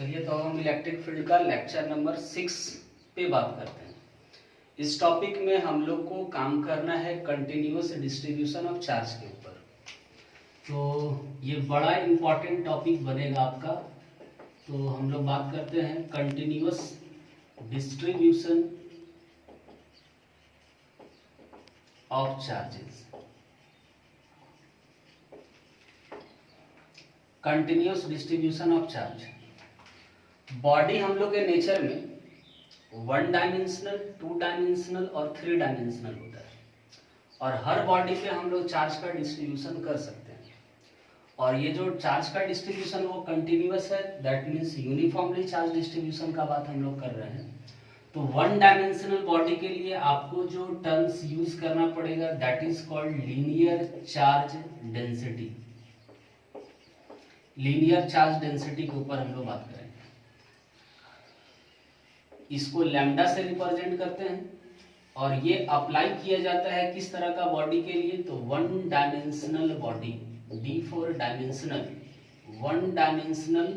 चलिए तो हम इलेक्ट्रिक फील्ड का लेक्चर नंबर 6 पे बात करते हैं। इस टॉपिक में हम लोग को काम करना है कंटिन्यूअस डिस्ट्रीब्यूशन ऑफ चार्ज के ऊपर। तो ये बड़ा इम्पोर्टेंट टॉपिक बनेगा आपका। तो हम लोग बात करते हैं continuous distribution of charges. Continuous distribution of charge. Body हम लोग के नेचर में 1 डायमेंशनल, 2 डायमेंशनल और 3 डायमेंशनल होता है, और हर बॉडी पे हम लोग चार्ज का डिस्ट्रीब्यूशन कर सकते हैं। और ये जो चार्ज का डिस्ट्रीब्यूशन वो कंटिन्यूअस है, that means uniformly charge distribution का बात हम लोग कर रहे हैं। तो 1 डायमेंशनल बॉडी के लिए आपको जो टर्म्स यूज करना पड़ेगा that is called linear charge density. Linear charge density के ऊपर हम लोग बात करेंगे। इसको लैम्डा से रिप्रेजेंट करते हैं, और ये अप्लाई किया जाता है किस तरह का बॉडी के लिए, तो 1 dimensional body, D4 dimensional 1 dimensional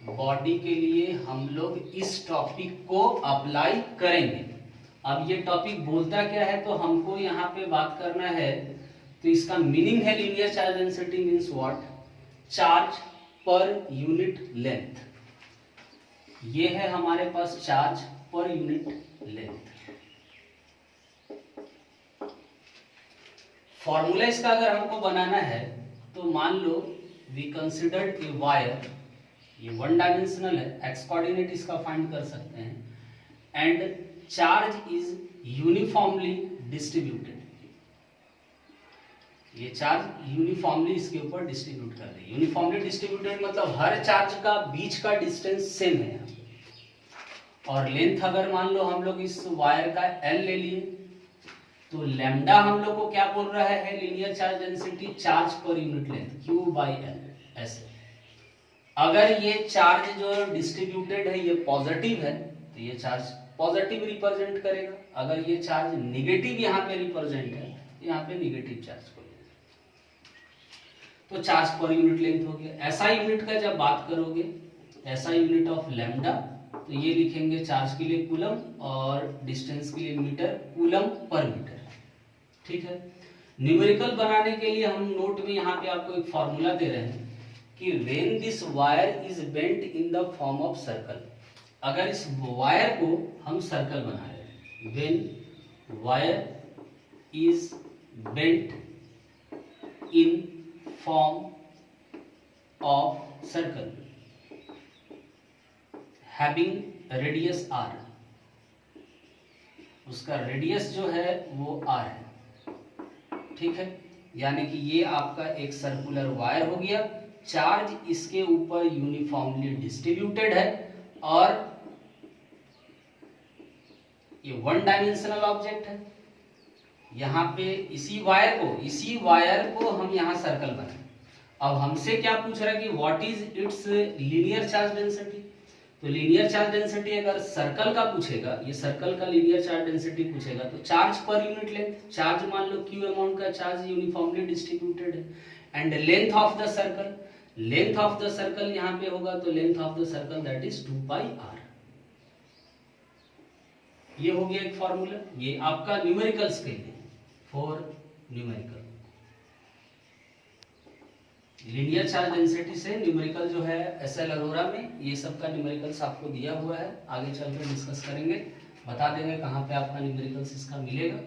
body के लिए हम लोग इस टॉपिक को अप्लाई करेंगे। अब ये टॉपिक बोलता क्या है, तो हमको यहाँ पे बात करना है। तो इसका मीनिंग है linear charge density means what, charge per unit length. ये है हमारे पास charge per unit length. Formula इसका अगर हमको बनाना है तो मान लो वी कंसिडर्ड ए वायर, ये 1 डायमेंशनल है, एक्स कोऑर्डिनेट इसका फाइंड कर सकते हैं, and charge is uniformly distributed. ये चार्ज यूनिफॉर्मली इसके ऊपर डिस्ट्रीब्यूट कर रही है। यूनिफॉर्मली डिस्ट्रीब्यूटेड मतलब हर चार्ज का बीच का डिस्टेंस सेम है। और लेंथ अगर मान लो हम लोग इस वायर का L ले लिए, तो लैम्डा हम लोग को क्या बोल रहा है, linear charge density charge per unit length Q/L ऐसे। अगर ये चार्ज जो डिस्ट्रीब्यूटेड है ये पॉजिटिव है तो ये चार्ज पॉजिटिव रिप्रेजेंट करेगा। अगर ये चार्ज निगेटिव यहाँ पे रिप्रेजेंट है तो यहाँ पे निगेटिव चार्ज को, तो चार्ज पर यूनिट लेंथ हो गया। ऐसा यूनिट का जब बात करोगे, ऐसा यूनिट ऑफ लैम्डा, तो ये लिखेंगे चार्ज के लिए कूलम और डिस्टेंस के लिए मीटर, कूलम पर मीटर। ठीक है। न्यूमेरिकल बनाने के लिए हम नोट में यहाँ पे आपको एक फॉर्मूला दे रहे हैं कि when this wire is bent in the form of circle. अगर इस वायर को हम सर्कल बना रहे हैं, when wire is bent in form of circle having radius r, उसका रेडियस जो है वो r है। ठीक है, यानी कि ये आपका एक सर्कुलर वायर हो गया, चार्ज इसके ऊपर यूनिफॉर्मली डिस्ट्रीब्यूटेड है, और ये 1 डायमेंशनल ऑब्जेक्ट है। यहाँ पे इसी वायर को हम यहाँ सर्कल बनाए। अब हमसे क्या पूछ रहा है कि what is it's linear charge density. तो लीनियर चार्ज डेंसिटी अगर सर्कल का पूछेगा, ये सर्कल का लीनियर चार्ज डेंसिटी पूछेगा, तो charge per unit length, charge मान लो Q अमाउंट का चार्ज यूनिफॉर्मली डिस्ट्रीब्यूटेड है, and length of the circle, length of the circle यहाँ पे होगा, तो length of the circle that is 2πr। ये हो गया एक फॉर्मूला। ये आपका न्यूमेरिकल्स के लिए for numerical. Linear charge density से न्यूमेरिकल जो है SL अरोरा में, ये सब का न्यूमेरिकल्स आपको दिया हुआ है, आगे चलकर डिस्कस करेंगे, बता देंगे कहाँ पे आपका न्यूमेरिकल्स इसका मिलेगा।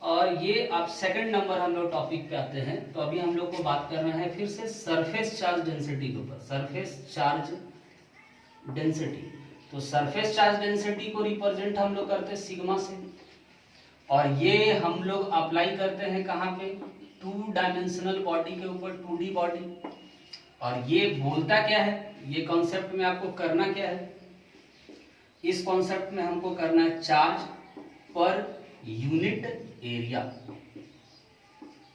और ये आप सेकंड नंबर हम लोग टॉपिक पे आते हैं। तो अभी हम लोग को बात करना है फिर से सरफेस चार्ज डेंसिटी के ऊपर, सरफेस चार्ज डेंसिटी। तो सरफेस चार्ज डेंसिटी को रिप्रेजेंट हम लोग करते हैं सिग्मा से, और ये हम लोग अप्लाई करते हैं कहाँ पे, 2 डायमेंशनल बॉडी के ऊपर, 2D बॉडी। और ये बोलता क्या है, ये कॉन्सेप्ट में आपको करना क्या है, इस कॉन्सेप्ट में हमको करना है charge per unit area,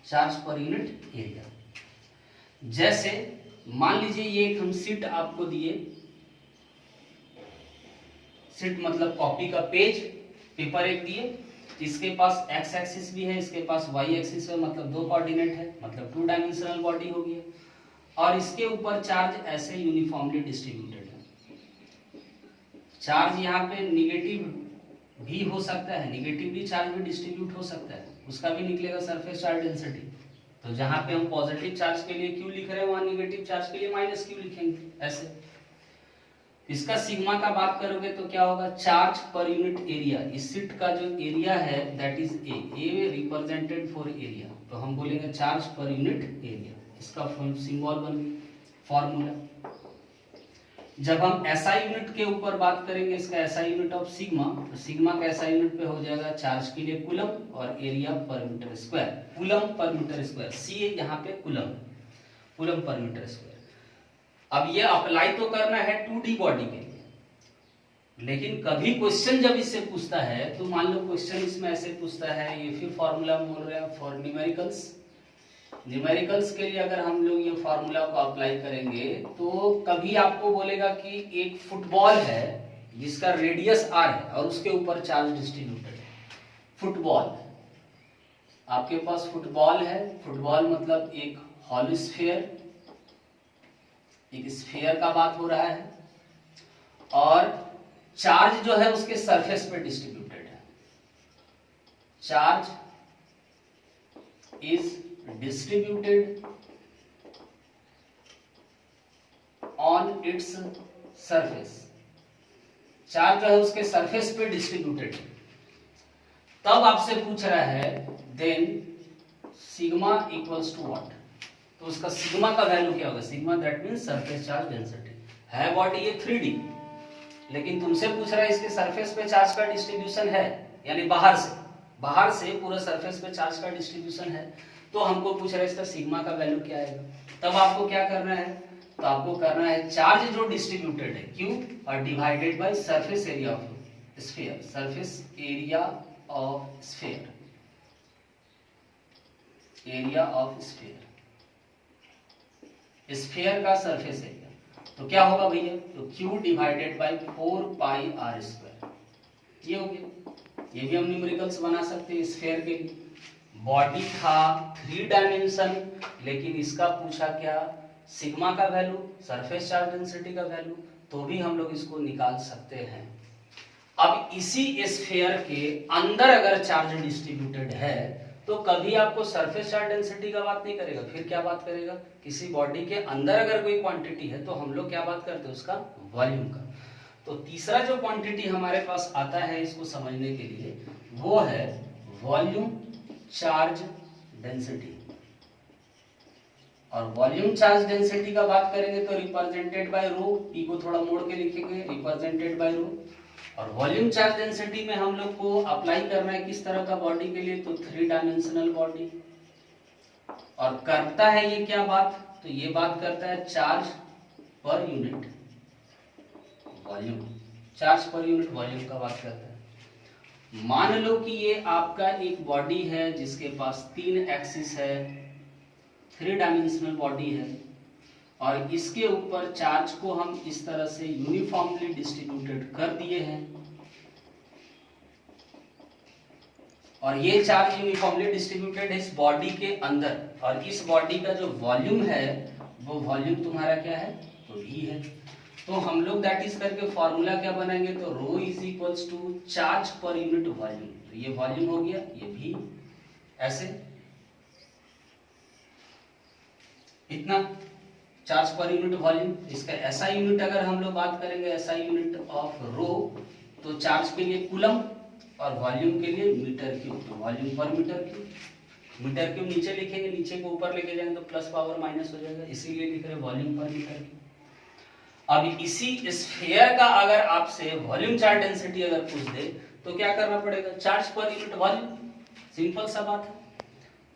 charge per unit area. जैसे मान लीजिए ये एक हम शीट आपको दिए, शीट मतलब कॉपी का पेज, पेपर एक दिए, इसके पास x एक्सिस भी है, इसके पास y एक्सिस है, मतलब 2 कोऑर्डिनेट है, मतलब 2 डायमेंशनल बॉडी हो गया, और इसके ऊपर चार्ज ऐसे यूनिफॉर्मली डिस्ट्रीब्यूटेड है। चार्ज यहाँ पे निगेटिव भी हो सकता है, निगेटिवली चार्ज भी डिस्ट्रीब्यूट हो सकता है, उसका भी निकलेगा सरफेस चार्ज डेंसिटी। तो जहां पे हम पॉजिटिव चार्ज के लिए Q लिख रहे हैं वहां निगेटिव चार्ज के लिए -Q लिखेंगे ऐसे। इसका सिग्मा का बात करोगे तो क्या होगा, चार्ज पर यूनिट एरिया, इस शीट का जो एरिया है that is a represented for area, तो हम बोलेंगे चार्ज पर यूनिट एरिया, इसका सिंबल बन फॉर्मूला। जब हम SI यूनिट के ऊपर बात करेंगे, इसका SI यूनिट ऑफ सिग्मा, तो सिग्मा का SI यूनिट पे हो जाएगा चार्ज के लिए कूलम और area per metre square, coulomb per metre square, C यहाँ पे coulomb, coulomb per metre square. अब ये अप्लाई तो करना है 2D बॉडी के लिए, लेकिन कभी क्वेश्चन जब इससे पूछता है तो मान लो क्वेश्चन इसमें ऐसे पूछता है, ये फिर फॉर्मूला बोल रहे हैं फॉर न्यूमेरिकल्स, न्यूमेरिकल्स के लिए अगर हम लोग ये फॉर्मूला को अप्लाई करेंगे तो कभी आपको बोलेगा कि एक फुटबॉल है जिसका रेडियस r है और उसके ऊपर चार्ज डिस्ट्रीब्यूटेड है, फुटबॉल, आपके पास फुटबॉल है, फुटबॉल मतलब एक हॉलो स्फीयर, एक स्फीयर का बात हो रहा है और चार्ज जो है उसके सरफेस पे डिस्ट्रीब्यूटेड है, charge is distributed on its surface, charge जो है उसके सरफेस पे डिस्ट्रीब्यूटेड है। तब आपसे पूछ रहा है then sigma equals to what, तो उसका सिग्मा का वैल्यू क्या होगा, sigma that means surface charge density है, बॉडी ये 3D, लेकिन तुमसे पूछ रहा है इसके सरफेस पे चार्ज का डिस्ट्रीब्यूशन है, यानी बाहर से पूरा सरफेस पे चार्ज का डिस्ट्रीब्यूशन है, तो हमको पूछ रहा है इसका सिग्मा का वैल्यू क्या आएगा। तब आपको क्या करना है, तो आपको करना है चार्ज जो डिस्ट्रीब्यूटेड है Q और divided by surface area of sphere, surface area of sphere, area of sphere, sphere का सरफेस एरिया, तो क्या होगा भैया, तो Q डिवाइडेड बाय 4πr², ये हो गया। ये भी हम न्यूमेरिकल्स बना सकते हैं स्फीयर के लिए, बॉडी था 3 डायमेंशन, लेकिन इसका पूछा क्या, सिग्मा का वैल्यू, सरफेस चार्ज डेंसिटी का वैल्यू, तो भी हम लोग इसको निकाल सकते हैं। अब इसी स्फीयर के अंदर अगर चार्ज डिस्ट्रीब्यूटेड है तो कभी आपको सरफेस चार्ज डेंसिटी का बात नहीं करेगा, फिर क्या बात करेगा, किसी बॉडी के अंदर अगर कोई क्वांटिटी है तो हम लोग क्या बात करते हैं, उसका वॉल्यूम का। तो तीसरा जो क्वांटिटी हमारे पास आता है इसको समझने के लिए, वो है वॉल्यूम चार्ज डेंसिटी, और वॉल्यूम चार्ज डेंसिटी का बात करेंगे तो रिप्रेजेंटेड बाय रो, पी को थोड़ा मोड़ के लिखेंगे, रिप्रेजेंटेड बाय रो। और वॉल्यूम चार्ज डेंसिटी में हम लोग को अप्लाई करना है किस तरह का बॉडी के लिए, तो 3 डायमेंशनल बॉडी, और करता है ये क्या बात, तो ये बात करता है charge per unit volume, charge per unit volume का बात करता है। मान लो कि ये आपका एक बॉडी है जिसके पास 3 एक्सिस है, 3 डायमेंशनल बॉडी है, और इसके ऊपर चार्ज को हम इस तरह से यूनिफॉर्मली डिस्ट्रीब्यूटेड कर दिए हैं, और ये चार्ज यूनिफॉर्मली डिस्ट्रीब्यूटेड है इस बॉडी के अंदर, और इस बॉडी का जो वॉल्यूम है वो वॉल्यूम तुम्हारा क्या है, तो V है। तो हम लोग दैट इज करके फॉर्मूला क्या बनाएंगे, तो rho is equals to charge per unit volume, तो ये वॉल्यूम हो गया, ये V, ऐसे इतना चार्ज पर यूनिट वॉल्यूम। इसका SI यूनिट अगर हम लोग बात करेंगे, SI यूनिट ऑफ रो, तो चार्ज के लिए कूलम और वॉल्यूम के लिए मीटर क्यूब, तो वॉल्यूम पर मीटर क्यूब, मीटर क्यूब नीचे लिखेंगे, नीचे को ऊपर लेके जाएंगे तो प्लस पावर माइनस हो जाएगा, इसीलिए लिख रहे हैं वॉल्यूम पर मीटर क्यूब। अब इसी स्फीयर का अगर आपसे वॉल्यूम चार्ज डेंसिटी अगर पूछ दे तो क्या करना पड़ेगा, charge per unit volume, simple सा बात है।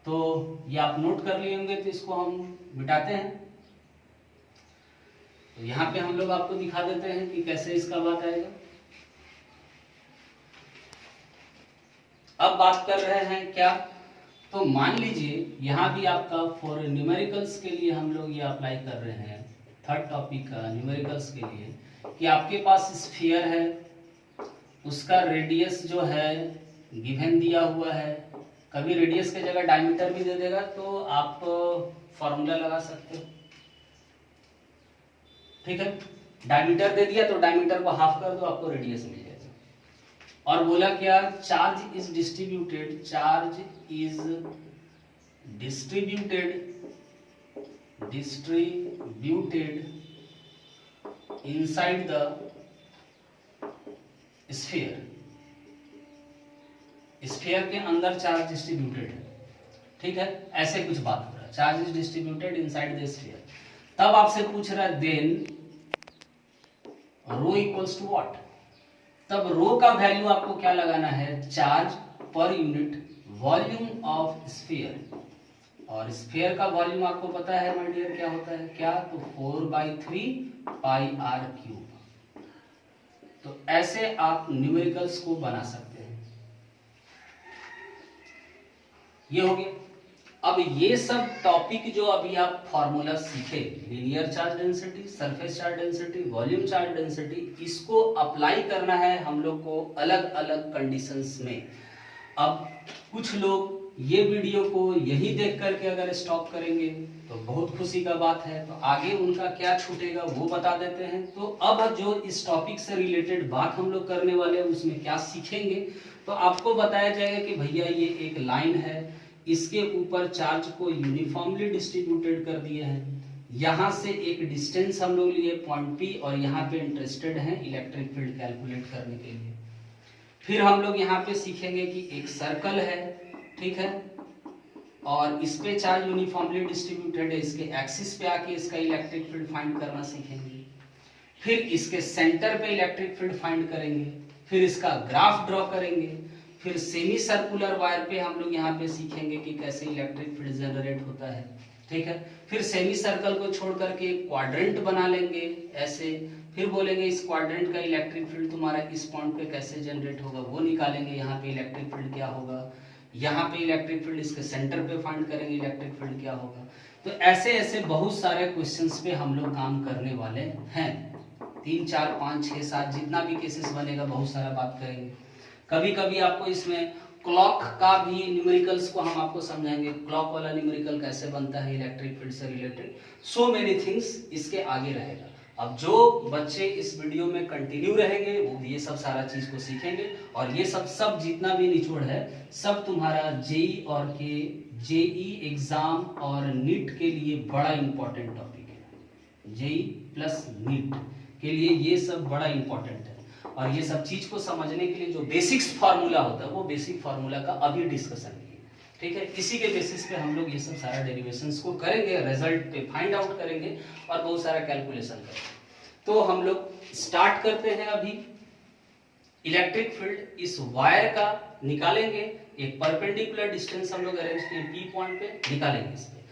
तो ये आप नोट कर लिए होंगे, तो इसको हम मिटाते हैं। तो यहाँ पे हम लोग आपको दिखा देते हैं कि कैसे इसका बात आएगा। अब बात कर रहे हैं क्या, तो मान लीजिए यहाँ भी आपका फॉर न्यूमेरिकल्स के लिए हम लोग ये अप्लाई कर रहे हैं, थर्ड टॉपिक का न्यूमेरिकल्स के लिए, कि आपके पास स्फीयर है, उसका रेडियस जो है गिवन दिया हुआ है, कभी रेडियस के जगह डायमीटर भी दे देगा तो आप फॉर्मूला लगा सकते हो, ठीक है। डायमीटर दे दिया तो डायमीटर को हाफ कर दो, आपको रेडियस मिल जाएगा। और बोला क्या, charge is distributed, charge is distributed inside the sphere, sphere के अंदर चार्ज डिस्ट्रीब्यूटेड है, ठीक है, ऐसे कुछ बात हो रहा है, charge is distributed inside the sphere. तब आपसे पूछ रहा है then rho equals to what, तब रो का वैल्यू आपको क्या लगाना है, charge per unit volume of sphere, और स्फीयर का वॉल्यूम आपको पता है माय डियर क्या होता है, क्या, तो 4/3 पाई आर क्यूब। तो ऐसे आप न्यूमेरिकल्स को बना सकते हैं। ये हो गया। अब ये सब टॉपिक जो अभी आप फॉर्मूला सीखे, linear charge density, surface charge density, volume charge density, इसको अप्लाई करना है हम लोग को अलग अलग कंडीशंस में। अब कुछ लोग ये वीडियो को यही देख करके अगर स्टॉप करेंगे तो बहुत खुशी का बात है, तो आगे उनका क्या छूटेगा वो बता देते हैं। तो अब जो इस टॉपिक से रिलेटेड बात हम लोग करने वाले हैं उसमें क्या सीखेंगे, तो आपको बताया जाएगा कि भैया ये एक लाइन है, इसके ऊपर चार्ज को यूनिफॉर्मली डिस्ट्रीब्यूटेड कर दिए हैं, यहाँ से एक डिस्टेंस हम लोग लिए पॉइंट पी, और यहाँ पे इंटरेस्टेड हैं इलेक्ट्रिक फील्ड कैलकुलेट करने के लिए। फिर हम लोग यहाँ पे सीखेंगे कि एक सर्कल है, ठीक है, और इस पे चार्ज यूनिफॉर्मली डिस्ट्रीब्यूटेड है, इसके एक्सिस पे आके इसका इलेक्ट्रिक फील्ड फाइंड करना सीखेंगे। फिर इसके सेंटर पे इलेक्ट्रिक फील्ड फाइंड करेंगे, फिर इसका ग्राफ ड्रॉ करेंगे, फिर सेमी सर्कुलर वायर पे हम लोग यहाँ पे सीखेंगे कि कैसे इलेक्ट्रिक फील्ड जनरेट होता है, ठीक है। फिर सेमी सर्कल को छोड़ करके क्वाड्रेंट बना लेंगे ऐसे, फिर बोलेंगे इस क्वाड्रेंट का इलेक्ट्रिक फील्ड तुम्हारा इस पॉइंट पे कैसे जनरेट होगा वो निकालेंगे, यहाँ पे इलेक्ट्रिक फील्ड क्या होगा, यहाँ पे इलेक्ट्रिक फील्ड इसके सेंटर पे फाइंड करेंगे इलेक्ट्रिक फील्ड क्या होगा। तो ऐसे ऐसे बहुत सारे क्वेश्चंस पे हम लोग काम करने वाले हैं। 3, 4, 5, 6, 7 जितना भी केसेस बनेगा बहुत सारा बात करेंगे। कभी कभी आपको इसमें क्लॉक का भी न्यूमेरिकल्स को हम आपको समझाएंगे, क्लॉक वाला न्यूमेरिकल कैसे बनता है इलेक्ट्रिक फील्ड से रिलेटेड, सो मेनी थिंग्स इसके आगे रहेगा। अब जो बच्चे इस वीडियो में कंटिन्यू रहेंगे वो ये सब सारा चीज को सीखेंगे, और ये सब जितना भी निचोड़ है सब तुम्हारा जेई और के जेई एग्जाम और नीट के लिए बड़ा इंपॉर्टेंट टॉपिक है। जेई प्लस नीट के लिए ये सब बड़ा इंपॉर्टेंट है, और ये सब चीज को समझने के लिए जो बेसिक्स फार्मूला होता है वो बेसिक फार्मूला का अभी डिस्कशन किए, ठीक है। इसी के बेसिस पे हम लोग ये सब सारा डेरिवेशंस को करेंगे, रिजल्ट पे फाइंड आउट करेंगे और बहुत सारा कैलकुलेशन करेंगे। तो हम लोग स्टार्ट करते हैं अभी। इलेक्ट्रिक फील्ड इस वायर का निकालेंगे, एक परपेंडिकुलर डिस्टेंस हम लोग अरेंज किए पी पॉइंट पे, निकालेंगे इस पे।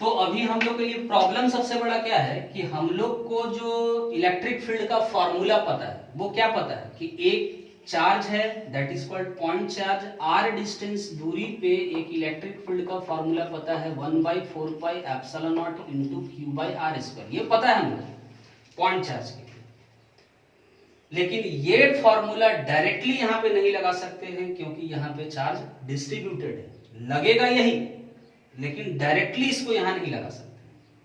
तो अभी हम लोग के लिए प्रॉब्लम सबसे बड़ा क्या है कि हम लोग को जो इलेक्ट्रिक फील्ड का फॉर्मूला पता है वो क्या पता है कि एक चार्ज है that is called point charge, r distance दूरी पे एक इलेक्ट्रिक फील्ड का फॉर्मूला पता है 1/4 pi epsilon not into q by r square, ये पता है हमको पॉइंट चार्ज के लिए। लेकिन ये फॉर्मूला डायरेक्टली यहां पे नहीं लगा सकते हैं क्योंकि यहां पे चार्ज डिस्ट्रीब्यूटेड है, लगेगा यही लेकिन डायरेक्टली इसको यहां नहीं लगा सकते,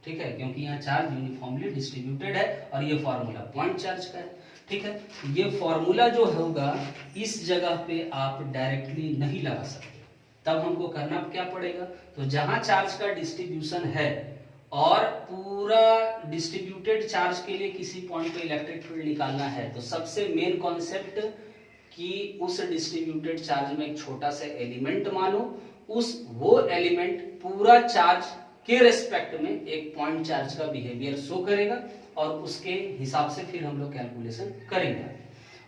ठीक है, क्योंकि यहाँ चार्ज यूनिफॉर्मली डिस्ट्रीब्यूटेड है और ये फॉर्मूला पॉइंट चार्ज का है, ठीक है। ये फॉर्मूला जो होगा इस जगह पे आप डायरेक्टली नहीं लगा सकते, तब हमको करना क्या पड़ेगा, तो जहां चार्ज का डिस्ट्रीब्यूशन है और पूरा डिस्ट्रीब्यूटेड चार्ज के लिए किसी पॉइंट पे इलेक्ट्रिक फील्ड निकालना है, तो सबसे मेन कॉन्सेप्ट कि उस डिस्ट्रीब्यूटेड चार्ज में एक छोटा सा एलिमेंट मानो, वो एलिमेंट पूरा चार्ज के रेस्पेक्ट में एक पॉइंट चार्ज का बिहेवियर शो करेगा और उसके हिसाब से फिर हम लोग कैलकुलेशन करेंगे।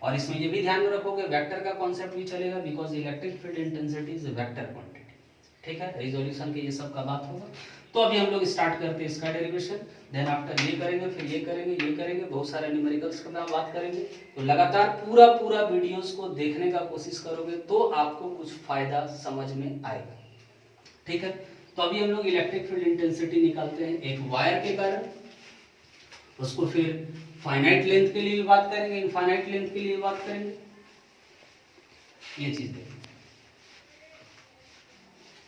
और इसमें ये भी ध्यान में रखोगे वेक्टर का कॉन्सेप्ट भी चलेगा, because electric field intensity is vector quantity, ठीक है। रिजोल्यूशन के ये सब का बात होगा। तो अभी हम लोग स्टार्ट करते हैं इसका डेरिवेशन, देन आफ्टर ये करेंगे, फिर ये करेंगे, बहुत सारे न्यूमेरिकल्स का बात करेंगे। तो लगातार पूरा वीडियोस को देखने का कोशिश करोगे तो आपको कुछ फायदा समझ में आएगा, ठीक है। तो अभी हम लोग इलेक्ट्रिक फील्ड इंटेंसिटी निकालते हैं एक वायर के कारण, उसको फिर फाइनाइट लेंथ के लिए भी बात करेंगे, इनफाइनाइट लेंथ के लिए बात करेंगे। ये चीज देखिए,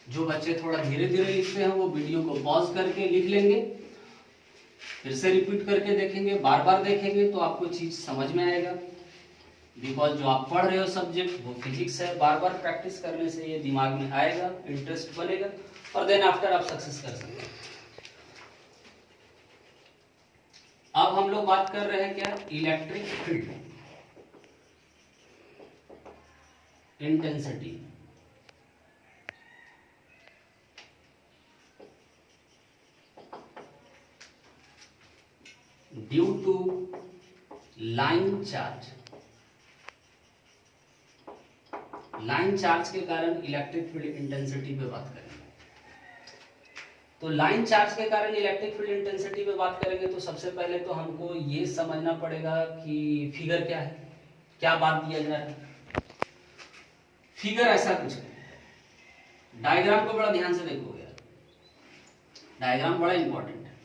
जो बच्चे थोड़ा धीरे धीरे लिखते हैं वो वीडियो को पॉज करके लिख लेंगे, फिर से रिपीट करके देखेंगे, बार बार देखेंगे तो आपको चीज समझ में आएगा। बिकॉज जो आप पढ़ रहे हो सब्जेक्ट वो फिजिक्स है, बार बार प्रैक्टिस करने से ये दिमाग में आएगा, इंटरेस्ट बनेगा और देन आफ्टर आप सक्सेस कर सकते हैं। अब हम लोग बात कर रहे हैं क्या, electric field intensity. Due to line charge, line charge के कारण इलेक्ट्रिक फील्ड इंटेंसिटी पे बात करेंगे। तो लाइन चार्ज के कारण इलेक्ट्रिक फील्ड इंटेंसिटी पे बात करेंगे तो सबसे पहले तो हमको ये समझना पड़ेगा कि फिगर क्या है, क्या बात दिया जा रहा है। फिगर ऐसा कुछ है, डायग्राम को बड़ा ध्यान से देखोगे, डायग्राम बड़ा इंपॉर्टेंट है।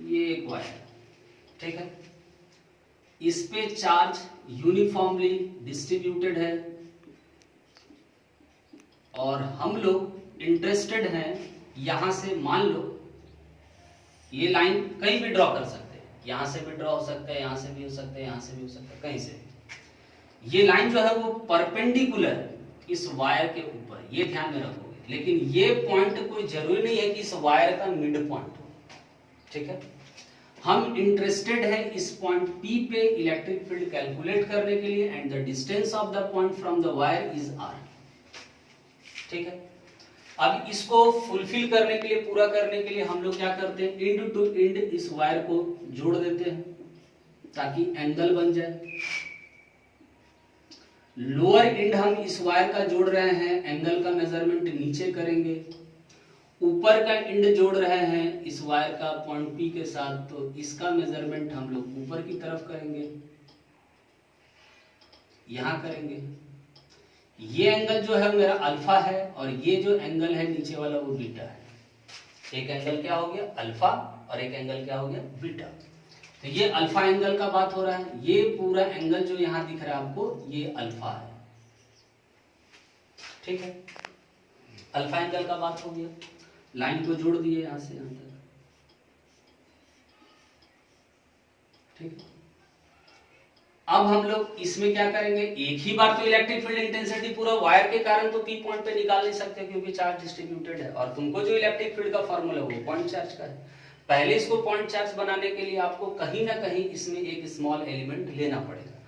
ये एक वायर, ठीक है, इस पे चार्ज यूनिफॉर्मली डिस्ट्रीब्यूटेड है और हम लोग इंटरेस्टेड हैं यहां से, मान लो ये लाइन कहीं भी ड्रॉ कर सकते हैं, यहां से भी ड्रॉ हो सकता है, यहां से भी हो सकता है, यहां से भी हो सकता है, कहीं से। ये लाइन जो है वो परपेंडिकुलर इस वायर के ऊपर, ये ध्यान में रखोगे। लेकिन ये पॉइंट कोई जरूरी नहीं है कि इस वायर का मिड पॉइंट हो, ठीक है। हम इंटरेस्टेड है इस पॉइंट P पे इलेक्ट्रिक फील्ड कैलकुलेट करने के लिए and the distance of the point from the wire is R, ठीक है। अब इसको फुलफिल करने के लिए, पूरा करने के लिए हम लोग क्या करते हैं, एंड टू एंड इस वायर को जोड़ देते हैं ताकि एंगल बन जाए। लोअर एंड हम इस वायर का जोड़ रहे हैं, एंगल का मेजरमेंट नीचे करेंगे। ऊपर का एंड जोड़ रहे हैं इस वायर का पॉइंट P के साथ, तो इसका मेजरमेंट हम लोग ऊपर की तरफ करेंगे, यहां करेंगे। ये एंगल जो है मेरा अल्फा है और ये जो एंगल है नीचे वाला वो बीटा है। एक एंगल क्या हो गया, अल्फा, और एक एंगल क्या हो गया, बीटा। तो ये अल्फा एंगल का बात हो रहा है। ये पूरा एंगल जो यहां दिख रहा है आपको, ये अल्फा है, ठीक है। अल्फा एंगल का बात हो गया। लाइन को जोड़ दिए यहां से यहां तक, ठीक है। अब हम लोग इसमें क्या करेंगे, एक ही बार तो इलेक्ट्रिक फील्ड इंटेंसिटी पूरा वायर के कारण तो P पॉइंट पे निकाल नहीं सकते क्योंकि चार्ज डिस्ट्रीब्यूटेड है, और तुमको जो इलेक्ट्रिक फील्ड का फॉर्मूला है वो पॉइंट चार्ज का है। पहले इसको पॉइंट चार्ज बनाने के लिए आपको कहीं ना कहीं इसमें एक स्मॉल एलिमेंट लेना पड़ेगा,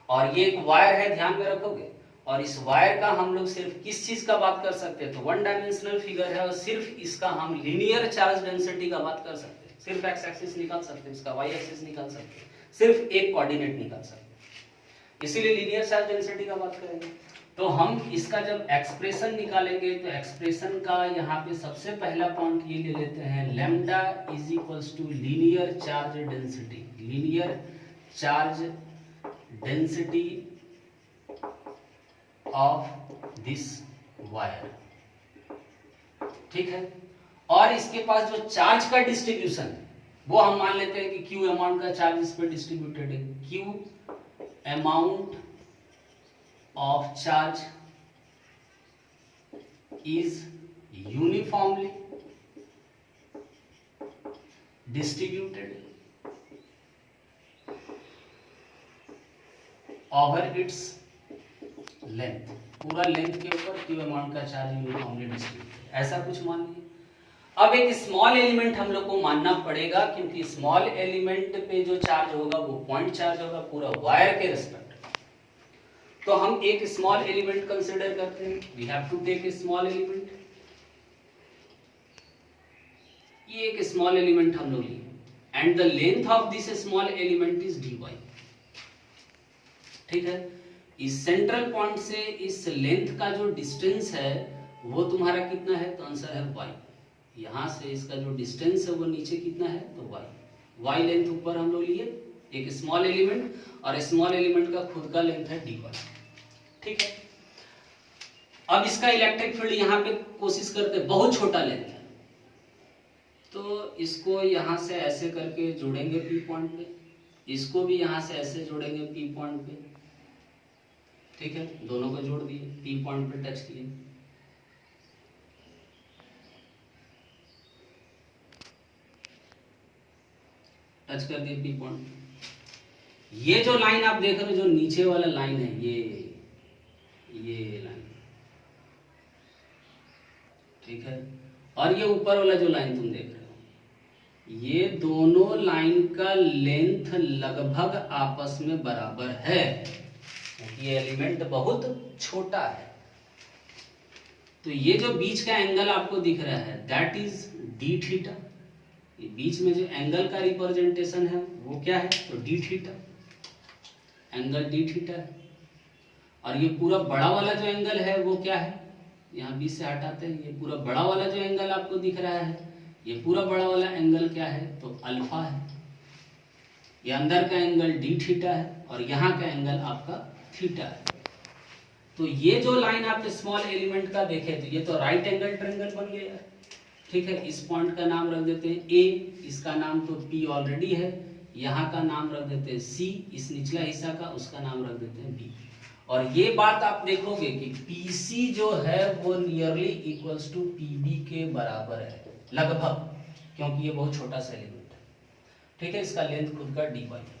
और ये एक वायर है, ध्यान में रखोगे। और इस वायर का हम लोग सिर्फ किस चीज का बात कर सकते हैं, तो वन डायमेंशनल फिगर है और सिर्फ इसका हम लीनियर चार्ज डेंसिटी का बात कर सकते हैं। सिर्फ एक्स एक्सिस निकाल सकते हैं, इसका वाई एक्सिस निकाल सकते हैं, सिर्फ एक कोऑर्डिनेट निकाल सकते हैं, इसीलिए लीनियर चार्ज डेंसिटी का बात करेंगे। तो हम इसका जब एक्सप्रेशन निकालेंगे तो एक्सप्रेशन का यहाँ पे सबसे पहला पॉइंट ये ले लेते हैं, lambda is equals to linear charge density, linear charge density of this wire, ठीक है। और इसके पास जो चार्ज का डिस्ट्रीब्यूशन है वो हम मान लेते हैं कि क्यू अमाउंट का चार्ज इस पर डिस्ट्रीब्यूटेड है, Q amount of charge is uniformly distributed over its length, पूरा लेंथ के ऊपर क्यू अमाउंट का चार्ज यूनिफॉर्मली डिस्ट्रीब्यूटेड, ऐसा कुछ मान लीजिए। अब एक स्मॉल एलिमेंट हम लोग को मानना पड़ेगा क्योंकि स्मॉल एलिमेंट पे जो चार्ज होगा वो पॉइंट चार्ज होगा पूरा वायर के रिस्पेक्ट। तो हम एक स्मॉल एलिमेंट कंसीडर करते हैं, we have to take a small element. ये एक स्मॉल एलिमेंट हम लोग लिए and the length of this small element is dy, ठीक है। इस सेंट्रल पॉइंट से इस लेंथ का जो डिस्टेंस है वो तुम्हारा कितना है, तो आंसर है y। यहां से इसका जो डिस्टेंस है वो नीचे कितना है, तो y लेंथ ऊपर हम लोग लिए एक स्मॉल एलिमेंट, और स्मॉल एलिमेंट का खुद का लेंथ है dy, ठीक है। अब इसका इलेक्ट्रिक फील्ड यहाँ पे कोशिश करते हैं, बहुत छोटा लेंथ है तो इसको यहां से ऐसे करके जोड़ेंगे P पॉइंट पे, इसको भी यहां से ऐसे जोड़ेंगे P पॉइंट पे, ठीक है। दोनों को जोड़ दिए, P पॉइंट पे टच किए। टच कर दिया पी पॉइंट। ये जो लाइन आप देख रहे हो, जो नीचे वाला लाइन है, ये लाइन, ठीक है, और ये ऊपर वाला जो लाइन तुम देख रहे हो, ये दोनों लाइन का लेंथ लगभग आपस में बराबर है, क्योंकि ये एलिमेंट बहुत छोटा है। तो ये जो बीच का एंगल आपको दिख रहा है, दैट इज डी थीटा। ये बीच में जो एंगल का रिप्रेजेंटेशन है वो क्या है, तो D theta, angle D theta है। और ये पूरा बड़ा वाला जो एंगल है वो क्या है, यहाँ बीच से हटाते हैं, ये पूरा बड़ा वाला जो एंगल आपको दिख रहा है, ये पूरा बड़ा वाला एंगल क्या है, तो अल्फा है। ये अंदर का एंगल डी थीटा है और यहाँ का एंगल आपका थीटा है। तो ये जो लाइन आप स्मॉल एलिमेंट का देखे, तो ये तो राइट एंगल ट्रायंगल बन गया है, ठीक है। इस पॉइंट का नाम रख देते हैं ए, इसका नाम तो पी ऑलरेडी है, यहाँ का नाम रख देते हैं सी, इस निचला हिस्सा का उसका नाम रख देते हैं बी। और ये बात आप देखोगे कि पीसी जो है वो नियरली इक्वल्स टू पीबी के बराबर है, लगभग, क्योंकि ये बहुत छोटा सा एलिमेंट है, ठीक है। इसका लेंथ खुद का dy है।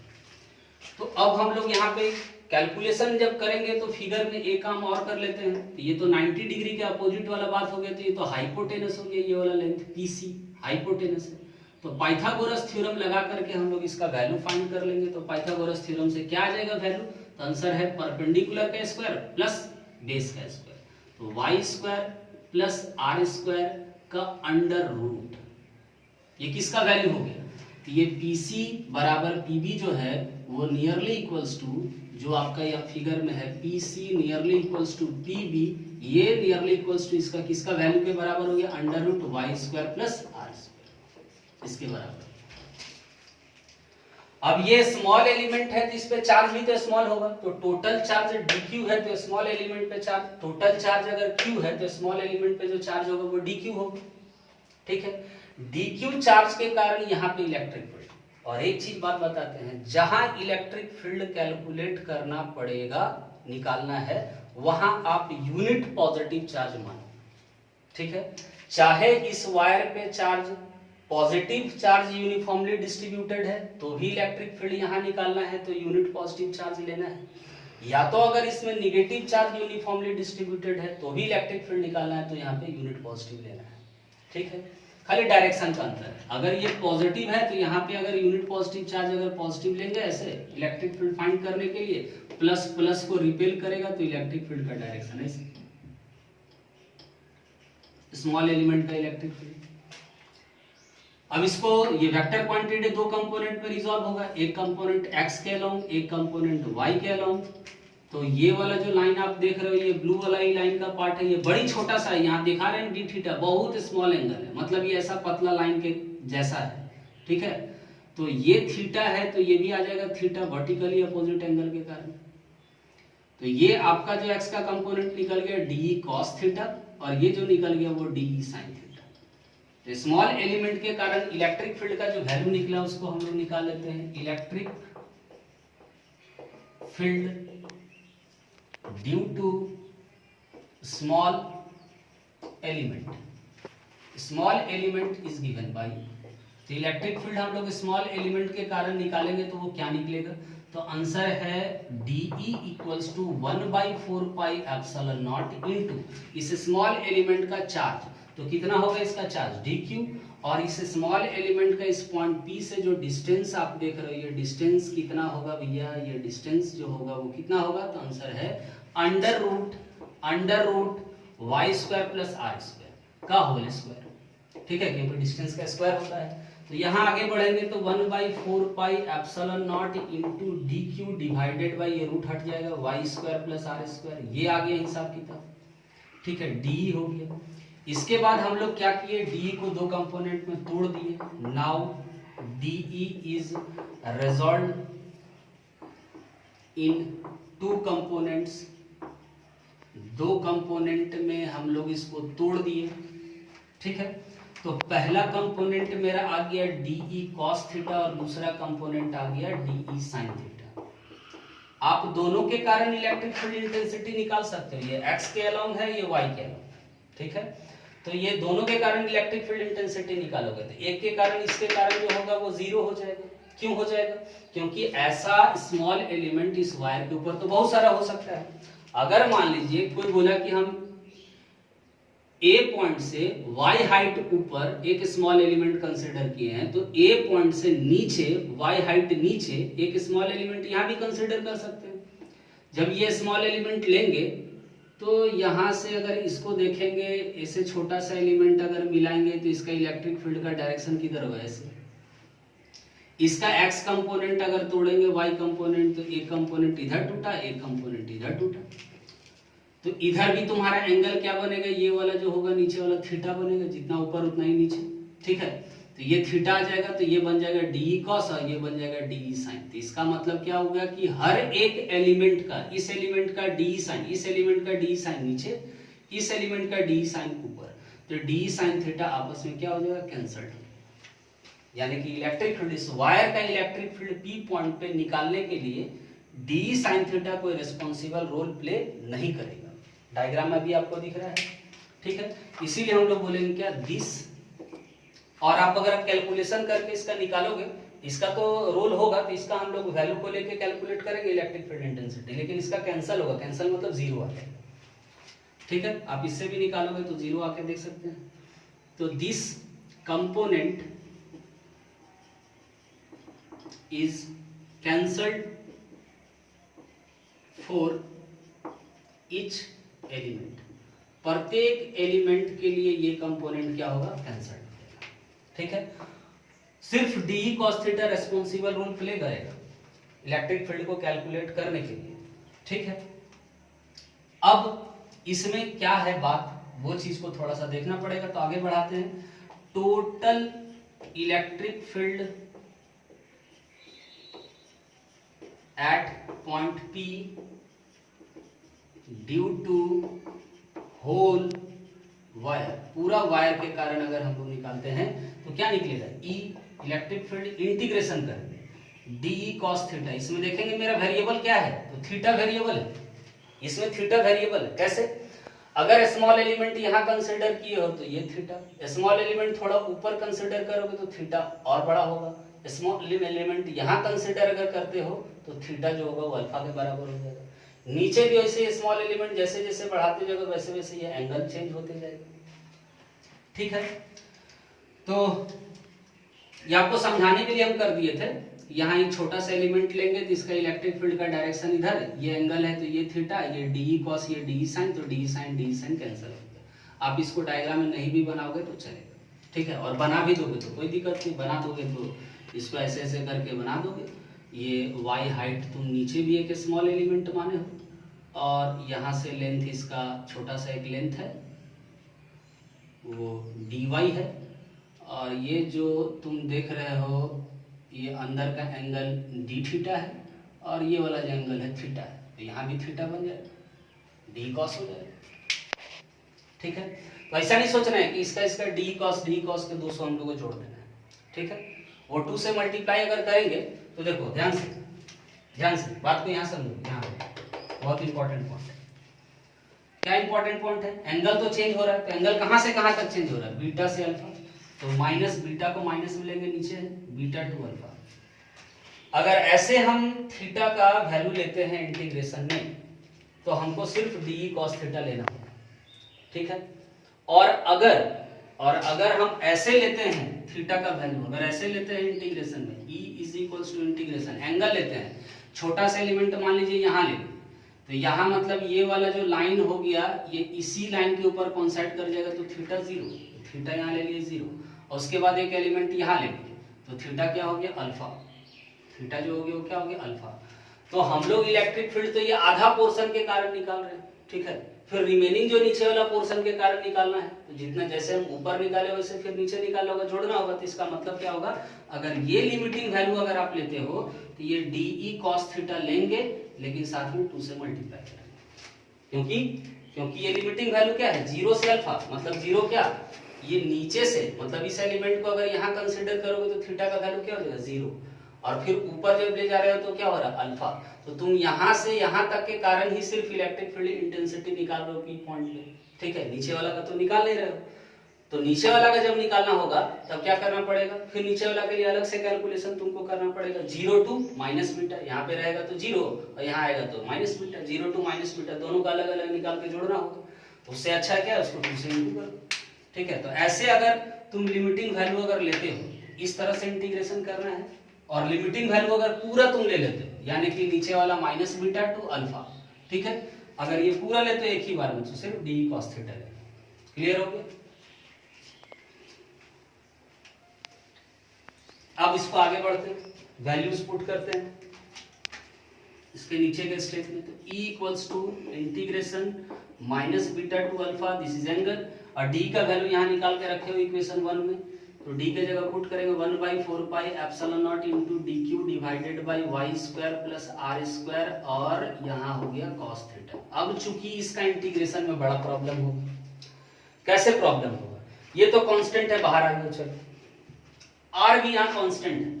तो अब हम लोग यहाँ पे कैलकुलेशन जब करेंगे तो फिगर में एक काम और कर लेते हैं। तो ये तो 90 डिग्री के अपोजिट वाला बात हो गया, तो ये तो हाइपोटेनस हो गया, ये वाला लेंथ पीसी हाइपोटेनस है। तो पाइथागोरस थ्योरम लगा करके हम लोग इसका वैल्यू फाइंड कर लेंगे। तो पाइथागोरस थ्योरम से क्या आ जाएगा वैल्यू, तो आंसर है परपेंडिकुलर का स्क्वायर प्लस बेस का स्क्वायर, तो y square plus r square का अंडर रूट। ये किसका वैल्यू हो गया, तो ये पीसी बराबर पीबी जो है वो नियरली इक्वल्स टू, जो आपका यह फिगर में है PC nearly equals to PB, ये नियरली इक्वल्स टू इसका किसका वैल्यू के बराबर हो गया, under root y square plus r square, इसके बराबर। अब ये स्मॉल एलिमेंट है तो इस पे चार्ज भी तो स्मॉल होगा, तो टोटल चार्ज dq है तो स्मॉल एलिमेंट पे चार्ज, टोटल चार्ज अगर q है तो स्मॉल एलिमेंट पे जो चार्ज होगा वो dq होगा, ठीक है। dq चार्ज के कारण यहाँ पे इलेक्ट्रिक फील्ड, और एक चीज बात बताते हैं, जहां इलेक्ट्रिक फील्ड कैलकुलेट करना पड़ेगा, निकालना है, वहां आप यूनिट पॉजिटिव चार्ज मानो, ठीक है। चाहे इस वायर पे charge positive charge uniformly distributed है तो भी इलेक्ट्रिक फील्ड यहाँ निकालना है तो यूनिट पॉजिटिव चार्ज लेना है, या तो अगर इसमें निगेटिव चार्ज यूनिफॉर्मली डिस्ट्रीब्यूटेड है तो भी इलेक्ट्रिक फील्ड निकालना है तो यहाँ पे यूनिट पॉजिटिव लेना है, ठीक है। खाली डायरेक्शन का अंतर है, अगर ये पॉजिटिव है तो यहाँ पे अगर यूनिट पॉजिटिव चार्ज अगर पॉजिटिव लेंगे ऐसे इलेक्ट्रिक फील्ड फाइंड करने के लिए, प्लस प्लस को रिपेल करेगा तो इलेक्ट्रिक फील्ड का डायरेक्शन ऐसे, स्मॉल एलिमेंट का इलेक्ट्रिक फील्ड। अब इसको ये वेक्टर क्वांटिटी दो कंपोनेंट में रिजॉल्व होगा, एक कंपोनेंट x के अलोंग, एक कंपोनेंट y के अलोंग। तो ये वाला जो लाइन आप देख रहे हो, ये ब्लू वाला ही लाइन का पार्ट है, ये बड़ी छोटा सा है, यहाँ दिखा रहे हैं डी थीटा, बहुत स्मॉल एंगल है, मतलब ये ऐसा पतला लाइन के जैसा है, ठीक है। तो ये थीटा है तो ये भी आ जाएगा थीटा, वर्टिकली अपोजिट एंगल के कारण। तो ये आपका जो x का कंपोनेंट निकल गया डी कॉस थीटा, और ये जो निकल गया वो डी साइन थीटा। तो स्मॉल एलिमेंट के कारण इलेक्ट्रिक फील्ड का जो वैल्यू निकला उसको हम लोग निकाल लेते हैं, electric field due to small element, small element is given by, तो इलेक्ट्रिक फील्ड हम लोग स्मॉल एलिमेंट के कारण निकालेंगे तो वो क्या निकलेगा, तो आंसर है DE equals to 1/4 pi epsilon not into इस स्मॉल एलिमेंट का चार्ज, तो कितना होगा इसका चार्ज dq, और इस स्मॉल एलिमेंट का इस पॉइंट P से जो डिस्टेंस आप देख रहे हो, ये डिस्टेंस कितना होगा भैया, ये डिस्टेंस जो होगा वो कितना होगा, तो आंसर है under root y square plus r square का होल स्क्वायर, ठीक है, क्योंकि डिस्टेंस का स्क्वायर होता है। तो यहाँ आगे बढ़ेंगे तो 1/4 pi epsilon not into dq divided by, ये रूट हट जाएगा, y square plus r square, ये आ गया हिसाब किताब, ठीक है, डी हो गया। इसके बाद हम लोग क्या किए, डी को दो कंपोनेंट में तोड़ दिए, now DE is resolve in two components, दो कंपोनेंट में हम लोग इसको तोड़ दिए, ठीक है। तो पहला कंपोनेंट मेरा आ गया DE cos थीटा और दूसरा कंपोनेंट आ गया DE sin थीटा। आप दोनों के कारण इलेक्ट्रिक फील्ड इंटेंसिटी निकाल सकते हो, ये x के अलोंग है, ये y के अलोंग, ठीक है। तो ये दोनों के कारण इलेक्ट्रिक फील्ड इंटेंसिटी निकालोगे तो एक के कारण इसके कारण जो होगा वो जीरो हो जाएगा, क्यों हो जाएगा? क्योंकि ऐसा स्मॉल एलिमेंट इस वायर के ऊपर तो बहुत सारा हो सकता है। अगर मान लीजिए कोई बोला कि हम ए पॉइंट से वाई हाइट ऊपर एक स्मॉल एलिमेंट कंसिडर किए हैं, तो ए पॉइंट से नीचे वाई हाइट नीचे एक स्मॉल एलिमेंट यहां भी कंसिडर कर सकते हैं। जब ये स्मॉल एलिमेंट लेंगे तो यहां से अगर इसको देखेंगे, ऐसे छोटा सा एलिमेंट अगर मिलाएंगे तो इसका इलेक्ट्रिक फील्ड का डायरेक्शन किधर होगा? ऐसे। इसका एक्स कंपोनेंट अगर तोड़ेंगे वाई कंपोनेंट, तो एक कंपोनेंट इधर टूटा, एक कंपोनेंट इधर टूटा, तो इधर भी तुम्हारा एंगल क्या बनेगा? ये वाला जो होगा नीचे वाला थीटा बनेगा, जितना ऊपर उतना ही नीचे। ठीक है, तो ये थीटा आ जाएगा, तो ये बन जाएगा डी कॉस और ये बन जाएगा डी साइन। तो इसका मतलब क्या हो गया कि हर एक एलिमेंट का, इस एलिमेंट का डी साइन, इस एलिमेंट का डी साइन नीचे, इस एलिमेंट का डी साइन ऊपर, तो डी साइन थीटा आपस में क्या हो जाएगा? कैंसल्ड। यानी कि इलेक्ट्रिक फील्ड, इस वायर का इलेक्ट्रिक फील्ड पी पॉइंट पे निकालने के लिए डी साइन थीटा कोई रिस्पॉन्सिबल रोल प्ले नहीं करेगा। डायग्राम में भी आपको दिख रहा है। ठीक है, इसीलिए हम लोग बोलेंगे क्या? दिस। और आप अगर कैलकुलेशन करके इसका निकालोगे, इसका तो रोल होगा, तो इसका हम लोग वैल्यू को लेके कैलकुलेट करेंगे इलेक्ट्रिक फील्ड इंटेंसिटी, लेकिन इसका कैंसिल होगा। कैंसिल मतलब जीरो आ जाएगा। ठीक है, आप इससे भी निकालोगे तो जीरो आके देख सकते हैं। तो this component is cancelled for each element। प्रत्येक एलिमेंट के लिए ये कंपोनेंट क्या होगा? कैंसल्ड होगा। ठीक है, सिर्फ d cos theta responsible role play करेगा इलेक्ट्रिक फील्ड को कैलकुलेट करने के लिए। ठीक है, अब इसमें क्या है बात, वो चीज को थोड़ा सा देखना पड़ेगा। तो आगे बढ़ाते हैं। Total electric field at point P due to whole wire, पूरा वायर के कारण अगर हम लोग निकालते हैं तो क्या निकलेगा? E इलेक्ट्रिक फील्ड इंटीग्रेशन करेंगे डी कॉस थीटा। इसमें देखेंगे मेरा वेरिएबल क्या है? तो थीटा वेरिएबल है, इसमें थीटा वेरिएबल है। कैसे? अगर स्मॉल एलिमेंट यहां कंसीडर किए हो तो ये थीटा, स्मॉल एलिमेंट थोड़ा ऊपर कंसीडर करोगे तो थीटा और बड़ा होगा। स्मॉल एलिमेंट यहां कंसीडर अगर करते हो तो थीटा जो होगा वो अल्फा के बराबर हो जाएगा। नीचे भी वैसे स्मॉल एलिमेंट जैसे जैसे बढ़ाते जाओगे वैसे वैसे ये एंगल चेंज होते जाएगा। ठीक है, तो ये आपको समझाने के लिए हम कर दिए थे। यहाँ एक छोटा सा एलिमेंट लेंगे तो इसका इलेक्ट्रिक फील्ड का डायरेक्शन इधर है, ये एंगल है तो ये थीटा, ये डी कॉस, ये डी साइन, तो डी साइन कैंसिल हो गया। आप इसको डायग्राम में नहीं भी बनाओगे तो चलेगा। ठीक है, और बना भी दोगे तो कोई दिक्कत नहीं, बना दोगे तो इसको ऐसे ऐसे करके बना दोगे। ये वाई हाइट तुम नीचे भी एक स्मॉल एलिमेंट माने हो, और यहाँ से लेंथ इसका छोटा सा एक लेंथ है वो dy है, और ये जो तुम देख रहे हो ये अंदर का एंगल डी थीटा है, और ये वाला जो एंगल है थीटा है, तो यहाँ भी थीटा बन जाएगा, डी कॉस हो जाएगा। ठीक है, तो ऐसा नहीं सोचना है कि इसका डी कॉस के 200 हम लोग को जोड़ देना है। ठीक है, वो 2 से मल्टीप्लाई अगर करेंगे तो देखो ध्यान से बात को यहाँ समझो। यहाँ बहुत इंपॉर्टेंट पॉइंट है। क्या इंपॉर्टेंट पॉइंट है? एंगल तो चेंज हो रहा है, तो एंगल कहाँ से कहाँ तक चेंज हो रहा है? बीटा से अल्फा, तो माइनस बीटा को माइनस में लेंगे, नीचे है बीटा टू अल्फा। अगर ऐसे हम थीटा का वैल्यू लेते हैं इंटीग्रेशन में तो हमको सिर्फ डी कॉस थीटा लेना होगा। ठीक है, और अगर हम ऐसे लेते हैं थीटा का वैल्यू, अगर ऐसे लेते हैं इंटीग्रेशन में E is equals to integration, angle लेते हैं, छोटा सा एलिमेंट मान लीजिए यहाँ ले, तो यहाँ मतलब ये वाला जो लाइन हो गया ये इसी लाइन के ऊपर कोइंसाइड कर जाएगा, तो थीटा जीरो, थीटा यहाँ ले लिए जीरो, और उसके बाद एक एलिमेंट यहाँ ले लिए तो थीटा क्या हो गया? अल्फा। थीटा जो हो गया वो क्या हो गया? अल्फा। तो हम लोग इलेक्ट्रिक फील्ड तो ये आधा पोर्शन के कारण निकाल रहे हैं। ठीक है, फिर रिमेनिंग जो नीचे वाला पोर्शन के कारण निकालना है, तो जितना जैसे हम ऊपर निकाले वैसे फिर नीचे निकालना होगा, जोड़ना होगा। तो इसका मतलब क्या होगा? अगर ये लिमिटिंग वैल्यू अगर आप लेते हो तो ये डी कॉस थीटा लेंगे, लेकिन साथ में 2 से मल्टीप्लाई करेंगे, क्योंकि ये लिमिटिंग वैल्यू क्या है? 0 से अल्फा, मतलब 0 क्या? ये नीचे से, मतलब इस एलिमेंट को अगर यहाँ कंसिडर करोगे तो थीटा का वैल्यू क्या हो जाएगा? 0, और फिर ऊपर जब ले जा रहे हो तो क्या हो रहा है? अल्फा। तो तुम यहाँ से यहाँ तक के कारण ही सिर्फ इलेक्ट्रिक फील्ड इंटेंसिटी निकाल रहे हो पी पॉइंट में। ठीक है, नीचे वाला का तो निकाल नहीं रहे हो। तो नीचे वाला का जब निकालना होगा तब क्या करना पड़ेगा, फिर नीचे वाला के लिए अलग से कैलकुलेशन तुमको करना पड़ेगा। 0 टू माइनस बीटा, यहाँ पे रहेगा तो 0 और यहाँ आएगा तो minus beta, 0 to minus beta दोनों का अलग अलग निकाल के जोड़ना होगा। तो उससे अच्छा क्या है, उसको 2 से इंटू करो। ठीक है, तो ऐसे अगर तुम लिमिटिंग वैल्यू अगर लेते हो इस तरह से इंटीग्रेशन करना है, और लिमिटिंग वैल्यू अगर पूरा तुम ले लेते हो यानी कि नीचे वाला माइनस बीटा टू अल्फा, ठीक है, अगर ये पूरा लेते हो एक ही बार में तो सिर्फ डी कॉस थीटा लेना। क्लियर हो गया? अब इसको आगे बढ़ते हैं, वैल्यूज पुट करते हैं इसके नीचे के स्टेप में। तो E equals to integration minus beta to alpha, this is angle, और D का वैल्यू यहाँ निकाल के रखे हो इक्वेशन 1 में, तो D के जगह पुट करेंगे 1/4 pi epsilon not into dq divided bye y square plus r square, और यहाँ हो गया cos थीटा। अब चूंकि इसका इंटीग्रेशन में बड़ा प्रॉब्लम होगा। कैसे प्रॉब्लम होगा, ये तो कांस्टेंट है बाहर आ गया, चलो r भी यहाँ कांस्टेंट है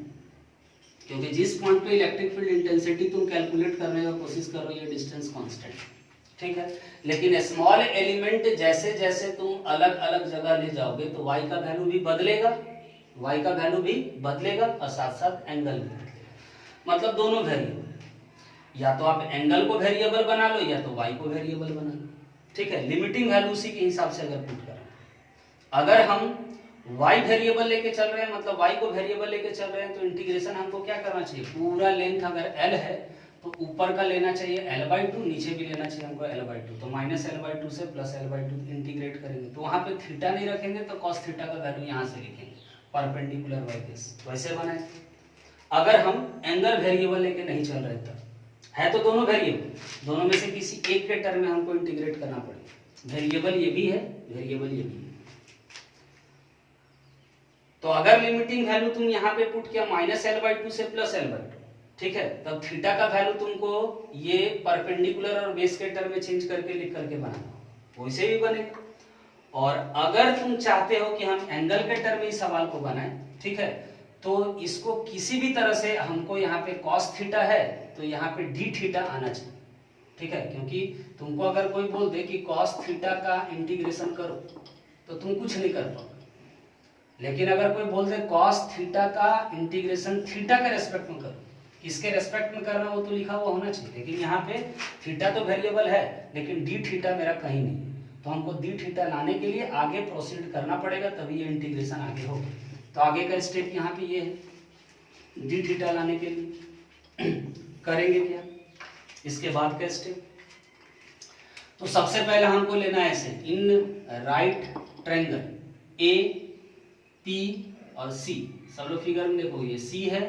क्योंकि जिस पॉइंट पे इलेक्ट्रिक फील्ड इंटेंसिटी तुम कैलकुलेट करने का कोशिश कर रहे हो ये डिस्टेंस कांस्टेंट, ठीक है। लेकिन स्मॉल एलिमेंट जैसे जैसे तुम अलग अलग जगह ले जाओगे तो y का वैल्यू भी बदलेगा, y का वैल्यू भी बदलेगा और साथ साथ एंगल भी बदलेगा। मतलब दोनों वेरिएबल, या तो आप एंगल को वेरिएबल बना लो या तो y को वेरिएबल बना लो, ठीक है। लिमिटिंग वैल्यू उसी के हिसाब से अगर पुट करें, अगर हम y वेरिएबल लेके चल रहे हैं मतलब y को वेरिएबल लेके चल रहे हैं तो इंटीग्रेशन हमको क्या करना चाहिए, पूरा लेंथ अगर l है तो ऊपर का लेना चाहिए l/2, नीचे भी लेना चाहिए हमको l/2, तो माइनस l/2 से प्लस l/2 इंटीग्रेट करेंगे तो वहां पे थीटा नहीं रखेंगे तो cos थीटा का वैल्यू यहाँ से लिखेंगे परपेंडिकुलर y के, वैसे बनाए। अगर हम एंगल वेरिएबल लेके नहीं चल रहे तब है तो दोनों वेरिएबल, दोनों में से किसी एक के टर्म में हमको इंटीग्रेट करना पड़ेगा। वेरिएबल ये भी है, वेरिएबल ये भी है। तो अगर लिमिटिंग वैल्यू तुम यहाँ पे पुट किया माइनस l/2 से प्लस l/2, ठीक है, तब थीटा का वैल्यू तुमको ये परपेंडिकुलर और बेस के टर्म में चेंज करके लिख करके बनाना, वैसे भी बनेगा। और अगर तुम चाहते हो कि हम एंगल के टर्म में इस सवाल को बनाएं, ठीक है, तो इसको किसी भी तरह से हमको यहाँ पे cos थीटा है तो यहाँ पे d थीटा आना चाहिए, ठीक है, क्योंकि तुमको अगर कोई बोल दे कि cos थीटा का इंटीग्रेशन करो तो तुम कुछ नहीं कर पाओगे, लेकिन अगर कोई बोल दे cos थीटा का इंटीग्रेशन थीटा के रेस्पेक्ट में करो, किसके रेस्पेक्ट में करना वो तो लिखा हुआ होना चाहिए, लेकिन यहाँ पे थीटा तो वेरिएबल है लेकिन डी थीटा मेरा कहीं नहीं है, तो हमको डी थीटा लाने के लिए आगे प्रोसीड करना पड़ेगा तभी ये इंटीग्रेशन आगे होगा। तो आगे का स्टेप यहाँ पे ये है, डी थीटा लाने के लिए करेंगे क्या, इसके बाद का स्टेप। तो सबसे पहले हमको लेना है ऐसे in right triangle A P और सी, सब लोग फिगर में देखो, ये सी है,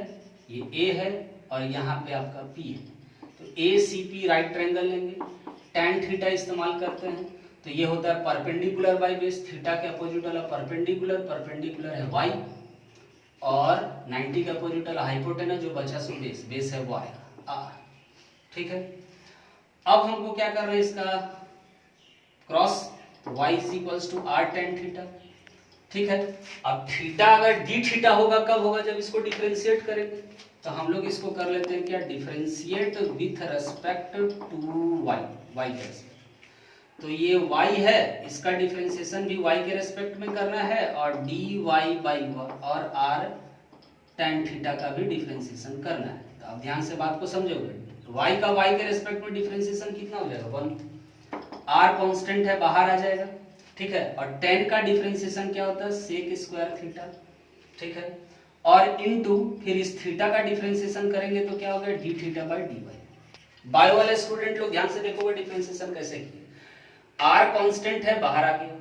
ये ए है और यहाँ पे आपका पी है, तो ए सी पी राइट ट्रायंगल लेंगे, tan थीटा इस्तेमाल करते हैं, तो ये होता है परपेंडिकुलर बाय बेस, थीटा के अपोजिट वाला परपेंडिकुलर, परपेंडिकुलर है y और 90 के अपोजिट वाला हाइपोटेनस जो बचा सो बेस, बेस है y r, ठीक है। अब हमको क्या करना है इसका cross, y = r tan theta, ठीक है। अब थीटा अगर डी थीटा होगा कब होगा, जब इसको डिफरेंशिएट करेंगे, तो हम लोग इसको कर लेते हैं क्या, differentiate with respect to y, y के रेस्पेक्ट। तो ये y है, इसका डिफरेंशिएशन भी y के रेस्पेक्ट में करना है और dy बाई और r tan थीटा का भी डिफरेंशिएशन करना है। तो आप ध्यान से बात को समझोगे, तो y का y के रेस्पेक्ट में डिफरेंशिएशन कितना हो जाएगा 1, r कांस्टेंट है बाहर आ जाएगा, ठीक है, और tan का डिफरेंशिएशन क्या होता है sec स्क्वायर थीटा, ठीक है, और इनटू फिर इस थीटा का डिफरेंशिएशन करेंगे तो क्या हो गया d theta by dy। Bio वाले स्टूडेंट लोग ध्यान से देखोगे डिफरेंशिएशन कैसे किया, r कांस्टेंट है बाहर आ गया,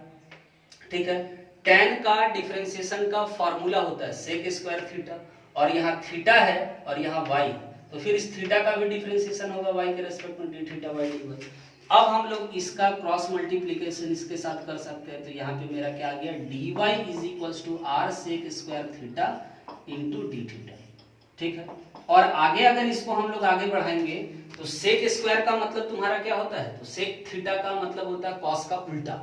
ठीक है, tan का डिफरेंशिएशन का फार्मूला होता है sec स्क्वायर थीटा और यहाँ थीटा है और यहाँ y, तो फिर इस थीटा का भी डिफरेंशिएशन होगा y के रेस्पेक्ट में d थीटा बाई dy। अब हम लोग इसका क्रॉस मल्टीप्लिकेशन इसके साथ कर सकते हैं, तो यहाँ पे मेरा क्या आ गया dy = r sec square theta into d theta, ठीक है। और आगे अगर इसको हम लोग आगे बढ़ाएंगे तो सेक स्क्वायर का मतलब तुम्हारा क्या होता है, तो सेक थीटा का मतलब होता है कॉस का उल्टा,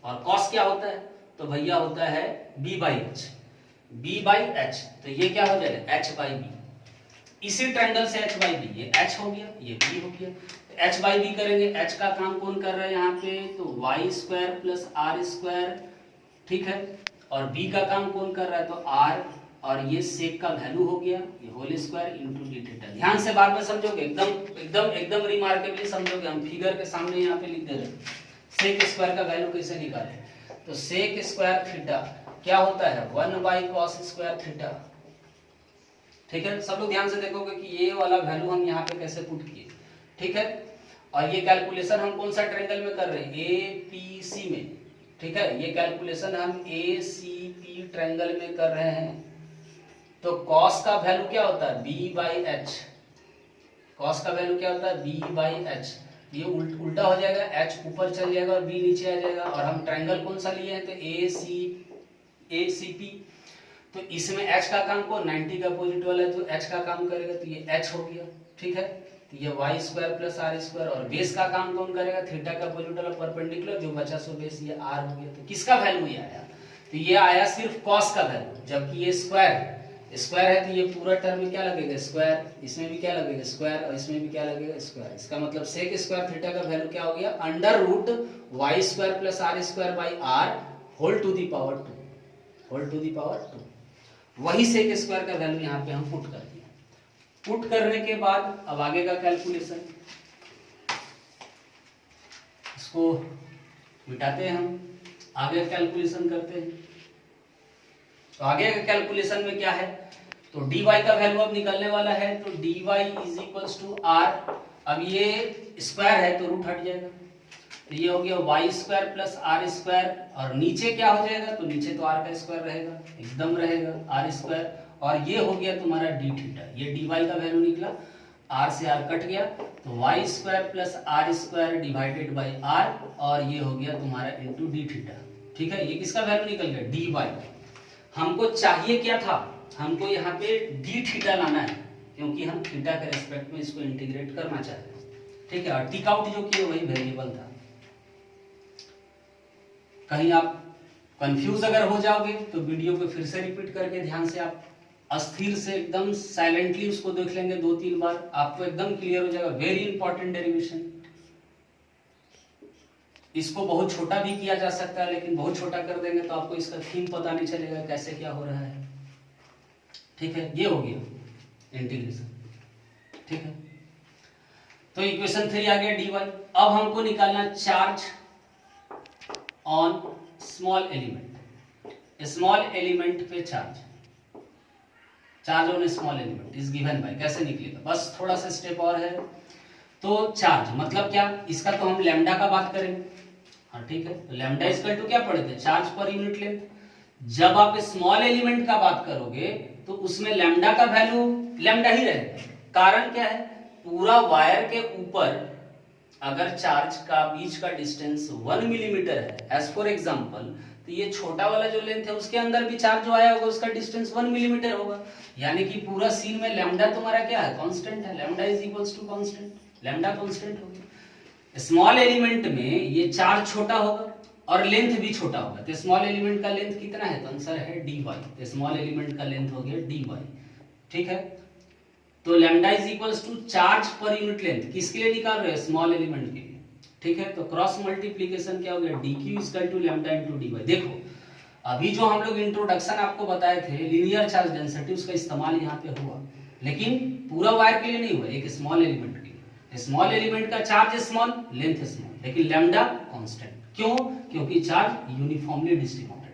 और कॉस क्या होता है, तो भैया होता है b बाई एच, तो ये क्या हो जाएगा h बाई बी, इसी ट्रायंगल से h बाई बी, ये h हो गया ये b हो गया, h बाई बी करेंगे, h का काम कौन कर रहा है यहाँ पे, तो y square plus r square, ठीक है, और बी का काम कौन कर रहा है, तो आर, और ये सेक का वैल्यू हो गया ये whole square into d theta. ध्यान से बाद में समझोगे, एकदम एकदम एकदम रिमार्केबली समझोगे। हम फिगर के सामने यहाँ पे लिख दे रहे हैं सेक स्क्वायर का वैल्यू कैसे निकाले। तो सेक स्क्वायर थीटा क्या होता है, 1/cos स्क्वायर थीटा। ठीक है, सब लोग ध्यान से देखोगे कि ये वाला वैल्यू हम यहाँ पे कैसे पुट किए। ठीक है, और ये कैलकुलेशन हम कौन सा ट्रायंगल में कर रहे हैं, एपीसी में। ठीक है, ये कैलकुलेशन हम एसीपी ट्रायंगल में कर रहे हैं। तो cos का वैल्यू क्या होता है, b/h। cos का वैल्यू क्या होता है, b/h। ये उल्टा हो जाएगा, h ऊपर चल जाएगा और b नीचे आ जाएगा। और हम ट्रायंगल कौन सा लिए हैं, तो ACP। तो इसमें h का काम कौन, 90 का अपोजिट वाला है, तो h का काम करेगा, तो ये h हो गया। ठीक है, तो ये y square plus r square, और बेस का काम कौन करेगा, थीटा का अपोजिट वाला परपेंडिकुलर, जो बचा सो बेस, ये r हो गया। तो किसका वैल्यू ये आया, तो ये आया सिर्फ cos का वैल्यू, जबकि ये स्क्वायर है तो ये पूरा टर्म में क्या लगेगा, स्क्वायर। इसमें भी क्या लगेगा, स्क्वायर, और इसमें भी क्या लगेगा, स्क्वायर। इसका मतलब सेक स्क्वायर थीटा का वैल्यू क्या हो गया, under root y square plus r square by r whole to the power 2। वही सेक स्क्वायर का वैल्यू यहाँ पे हम पुट कर दिया। पुट करने के बाद अब आगे का कैलकुलेशन, इसको मिटाते हैं हम, आगे कैलकुलेशन करते हैं। तो आगे के कैलकुलेशन में क्या है, तो dy का वैल्यू अब निकलने वाला है। तो dy is equals to r। अब ये स्क्वायर है तो रूट हट जाएगा, तो ये हो गया y square plus r square, और नीचे क्या हो जाएगा, तो नीचे तो r का स्क्वायर रहेगा, एकदम रहेगा r स्क्वायर, और ये हो गया तुम्हारा d थीटा। ये dy का वैल्यू निकला, r से r कट गया, तो y square plus r square divided by r, और ये हो गया तुम्हारा इंटू d थीटा। ठीक है, ये किसका वैल्यू निकल गया, dy। हमको चाहिए क्या था, हमको यहाँ पे डी थीटा लाना है, क्योंकि हम थीटा के रेस्पेक्ट में इसको इंटीग्रेट करना चाहते हैं। ठीक है, और टिक आउट जो किए वही वेरिएबल था। कहीं आप कंफ्यूज अगर हो जाओगे तो वीडियो को फिर से रिपीट करके ध्यान से आप अस्थिर से एकदम साइलेंटली उसको देख लेंगे 2-3 बार, आपको एकदम क्लियर हो जाएगा। Very important derivation. इसको बहुत छोटा भी किया जा सकता है, लेकिन बहुत छोटा कर देंगे तो आपको इसका थीम पता नहीं चलेगा कैसे क्या हो रहा है। ठीक है, ये हो गया इंटीग्रेशन। ठीक है, तो इक्वेशन 3 आ गया dy। अब हमको निकालना charge on small element. Small element पे charge on small element is given by, कैसे निकलेगा, बस थोड़ा सा स्टेप और है। तो चार्ज मतलब क्या, इसका तो हम लैम्डा का बात करेंगे। हाँ ठीक है, तो लैम्डा इक्वल टू क्या पढ़े थे, चार्ज पर यूनिट लेंथ। जब आप स्मॉल एलिमेंट का बात करोगे तो उसमें लैम्डा का वैल्यू लैम्डा ही रहेगा। कारण क्या है, पूरा वायर के ऊपर अगर चार्ज का बीच का डिस्टेंस 1 मिलीमीटर है एज फॉर एग्जांपल, तो ये छोटा वाला जो लेंथ है उसके अंदर भी चार्ज जो आया होगा उसका डिस्टेंस 1 मिलीमीटर होगा। यानी कि पूरा सीन में लैम्डा तुम्हारा क्या है, कांस्टेंट है। Lambda is equals to constant, lambda constant होगा। स्मॉल एलिमेंट में ये चार्ज छोटा होगा और लेंथ भी छोटा होगा। तो स्मॉल एलिमेंट का लेंथ कितना है, तो आंसर है dy। तो स्मॉल एलिमेंट का लेंथ हो गया dy। ठीक है, तो lambda is equals to charge per unit length किसके लिए निकाल रहे हैं, स्मॉल एलिमेंट के लिए। ठीक है, तो क्रॉस मल्टीप्लीकेशन क्या हो गया, dq equal to lambda into dy। देखो अभी जो हम लोग इंट्रोडक्शन आपको बताए थे लीनियर चार्ज डेंसिटी, उसका इस्तेमाल यहाँ पे हुआ, लेकिन पूरा वायर के लिए नहीं हुआ, एक स्मॉल एलिमेंट के लिए। स्मॉल एलिमेंट का चार्ज स्मॉल, लेंथ स्मॉल, लेकिन लैम्डा कांस्टेंट। क्यों, क्योंकि चार्ज यूनिफॉर्मली डिस्ट्रीब्यूटेड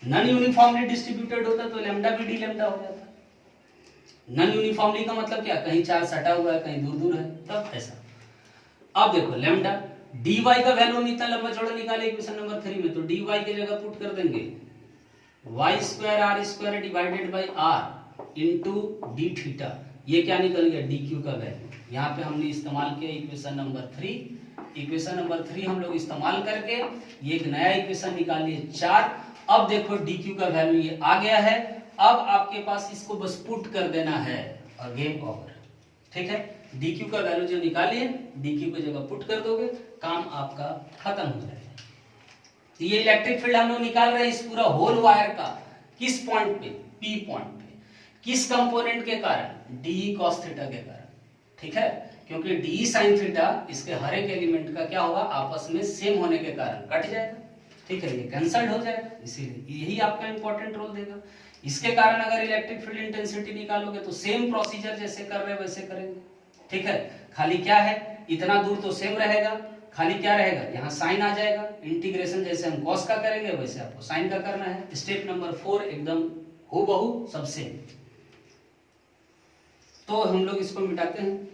है। नॉन यूनिफॉर्मली डिस्ट्रीब्यूटेड होता तो लैम्डा भी डी लैम्डा हो जाता। नॉन यूनिफॉर्मली का मतलब क्या, कहीं चार्ज सटा हुआ है कहीं दूर दूर है, तब ऐसा। अब देखो लैम्डा dy का वैल्यू हम इतना लंबा चौड़ा निकाले इक्वेशन नंबर 3 में, तो dy की जगह पुट कर देंगे y square r square divided by r into d theta. ये क्या निकल गया, dq का वैल्यू। यहाँ पे हमने इस्तेमाल किया इक्वेशन नंबर 3। इक्वेशन नंबर 3 हम लोग इस्तेमाल करके ये एक नया इक्वेशन निकाल लिए 4। अब देखो dq का वैल्यू ये आ गया है। अब आपके पास इसको बस पुट कर देना है और गेम ओवर। ठीक है, dq का वैल्यू जो निकालिए dq की जगह पुट कर दोगे, काम आपका खत्म हो जाएगा। तो ये इलेक्ट्रिक फील्ड हम लोग निकाल रहे हैं इस पूरा होल वायर का, किस पॉइंट पे, p पॉइंट पे। किस कंपोनेंट के कारण, डी cos थीटा के कारण। ठीक है, क्योंकि डी sin थीटा इसके हर एक एलिमेंट का क्या होगा, आपस में सेम होने के कारण कट जाएगा। ठीक है, ये कैंसल्ड हो जाएगा, इसीलिए यही आपका इंपॉर्टेंट रोल देगा। इसके कारण अगर इलेक्ट्रिक फील्ड इंटेंसिटी निकालोगे तो सेम प्रोसीजर जैसे कर रहे वैसे करेंगे, ठीक है। खाली क्या है, इतना दूर तो सेम रहेगा, खाली क्या रहेगा, यहाँ साइन आ जाएगा। इंटीग्रेशन जैसे हम कॉस का करेंगे वैसे आपको साइन का करना है। स्टेप नंबर 4 एकदम हूबहू सब सेम। तो हम लोग इसको मिटाते हैं।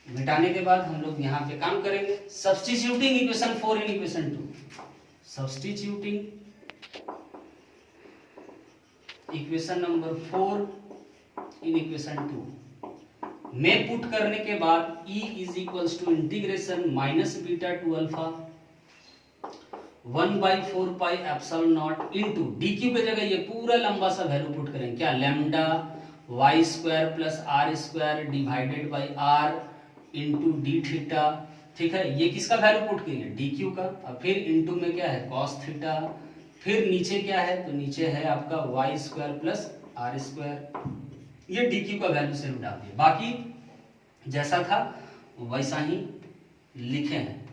मिटाने के बाद हम लोग यहाँ पे काम करेंगे, substituting equation 4 in equation 2। Substituting equation number 4 in equation 2 में पुट करने के बाद E is equals to integration minus beta to alpha 1/4 pi epsilon not into d q की जगह ये पूरा लंबा सा वैल्यू पुट करेंगे, क्या, lambda y square plus r square divided by r into d theta, ठीक है। ये किसका वैल्यू पुट करेंगे, डी क्यू का। और फिर इंटू में क्या है, कॉस थीटा। फिर नीचे क्या है, तो नीचे है आपका y square plus r square. ये डी क्यू का वैल्यू से डाल दिया, बाकी जैसा था वैसा ही लिखे हैं,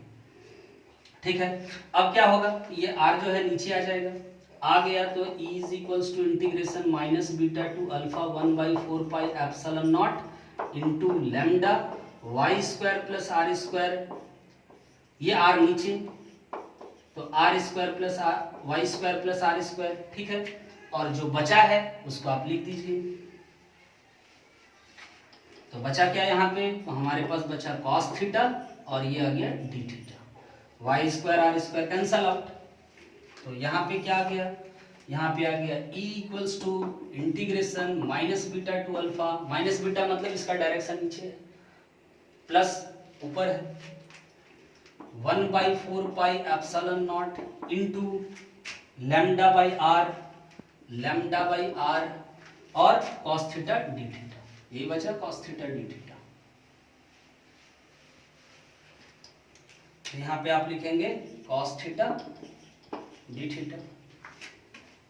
ठीक है। अब क्या होगा, ये आर जो है नीचे आ जाएगा, आ गया तो E is equals to integration minus beta to alpha 1/4 pi epsilon not into lambda y square plus r square. ये आर नीचे, तो r square plus y square plus r square, ठीक है। और जो बचा है उसको आप लिख दीजिए। तो बचा क्या यहाँ पे, तो हमारे पास बचा कॉस थीटा और ये आ गया d theta. Y square r square cancel out, तो यहाँ पे क्या आ गया, यहाँ पे आ गया E equals to integration minus beta to alpha, minus beta मतलब इसका डायरेक्शन नीचे है, प्लस ऊपर है 1/4 pi epsilon not into lambda by r और कॉस थीटा डी थीटा। यही बचा कॉस थीटा डी थीटा। तो यहाँ पे आप लिखेंगे कॉस थीटा डी थीटा,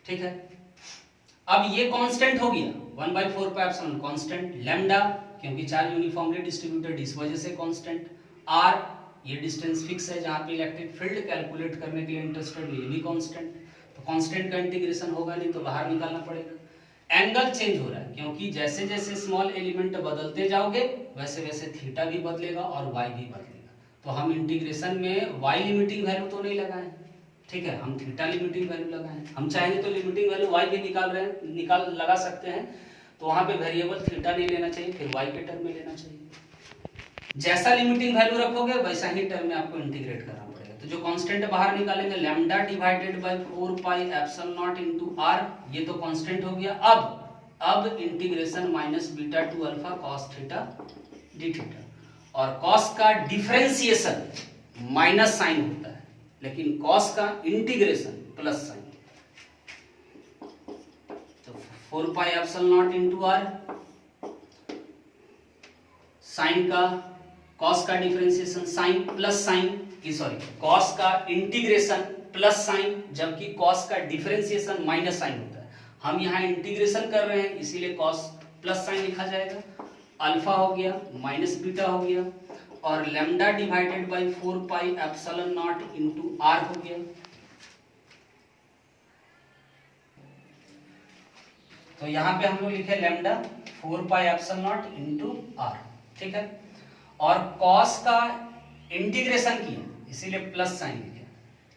ठीक है। अब ये कांस्टेंट हो गया 1/4 पाई एप्सिलॉन कांस्टेंट, लैम्डा क्योंकि चार्ज यूनिफॉर्मली डिस्ट्रीब्यूटेड इस वजह से कांस्टेंट, आर ये डिस्टेंस फिक्स है जहां पे इलेक्ट्रिक फील्ड कैलकुलेट करने के लिए इंटरेस्टेड, ये भी कांस्टेंट। तो कांस्टेंट का इंटीग्रेशन होगा नहीं तो बाहर निकालना पड़ेगा। एंगल चेंज हो रहा है क्योंकि जैसे जैसे स्मॉल एलिमेंट बदलते जाओगे वैसे वैसे थीटा भी बदलेगा और वाई भी बदलेगा। तो हम इंटीग्रेशन में वाई लिमिटिंग वैल्यू तो नहीं लगाएं, ठीक है, हम थीटा लिमिटिंग वैल्यू लगाएं। हम चाहेंगे तो लिमिटिंग वैल्यू वाई भी निकाल लगा सकते हैं, तो वहां पे वेरिएबल थीटा नहीं लेना चाहिए, फिर वाई के टर्म में लेना चाहिए। जैसा लिमिटिंग वैल्यू रखोगे वैसा ही टर्म में आपको इंटीग्रेट करना पड़ेगा। तो जो कांस्टेंट बाहर निकालेंगे lambda divided by 4 pi epsilon not into r, ये तो कांस्टेंट हो गया। अब integration minus beta to alpha cos theta d theta, और कॉस का डिफरेंशिएशन माइनस साइन होता है लेकिन कॉस का इंटीग्रेशन प्लस साइन। तो 4 pi epsilon not into r, sine का कॉस का differentiation sine plus sine, sorry cos का इंटीग्रेशन प्लस साइन, जबकि कॉस का डिफरेंशिएशन माइनस साइन होता है। हम यहाँ इंटीग्रेशन कर रहे हैं इसीलिए कॉस प्लस साइन लिखा जाएगा। अल्फा हो गया माइनस बीटा हो गया और lambda divided by 4 pi epsilon not into r हो गया। तो यहाँ पे हम लोग लिखे lambda 4 pi epsilon not into r, ठीक है। और कॉस का इंटीग्रेशन किया इसीलिए प्लस साइन लिखे।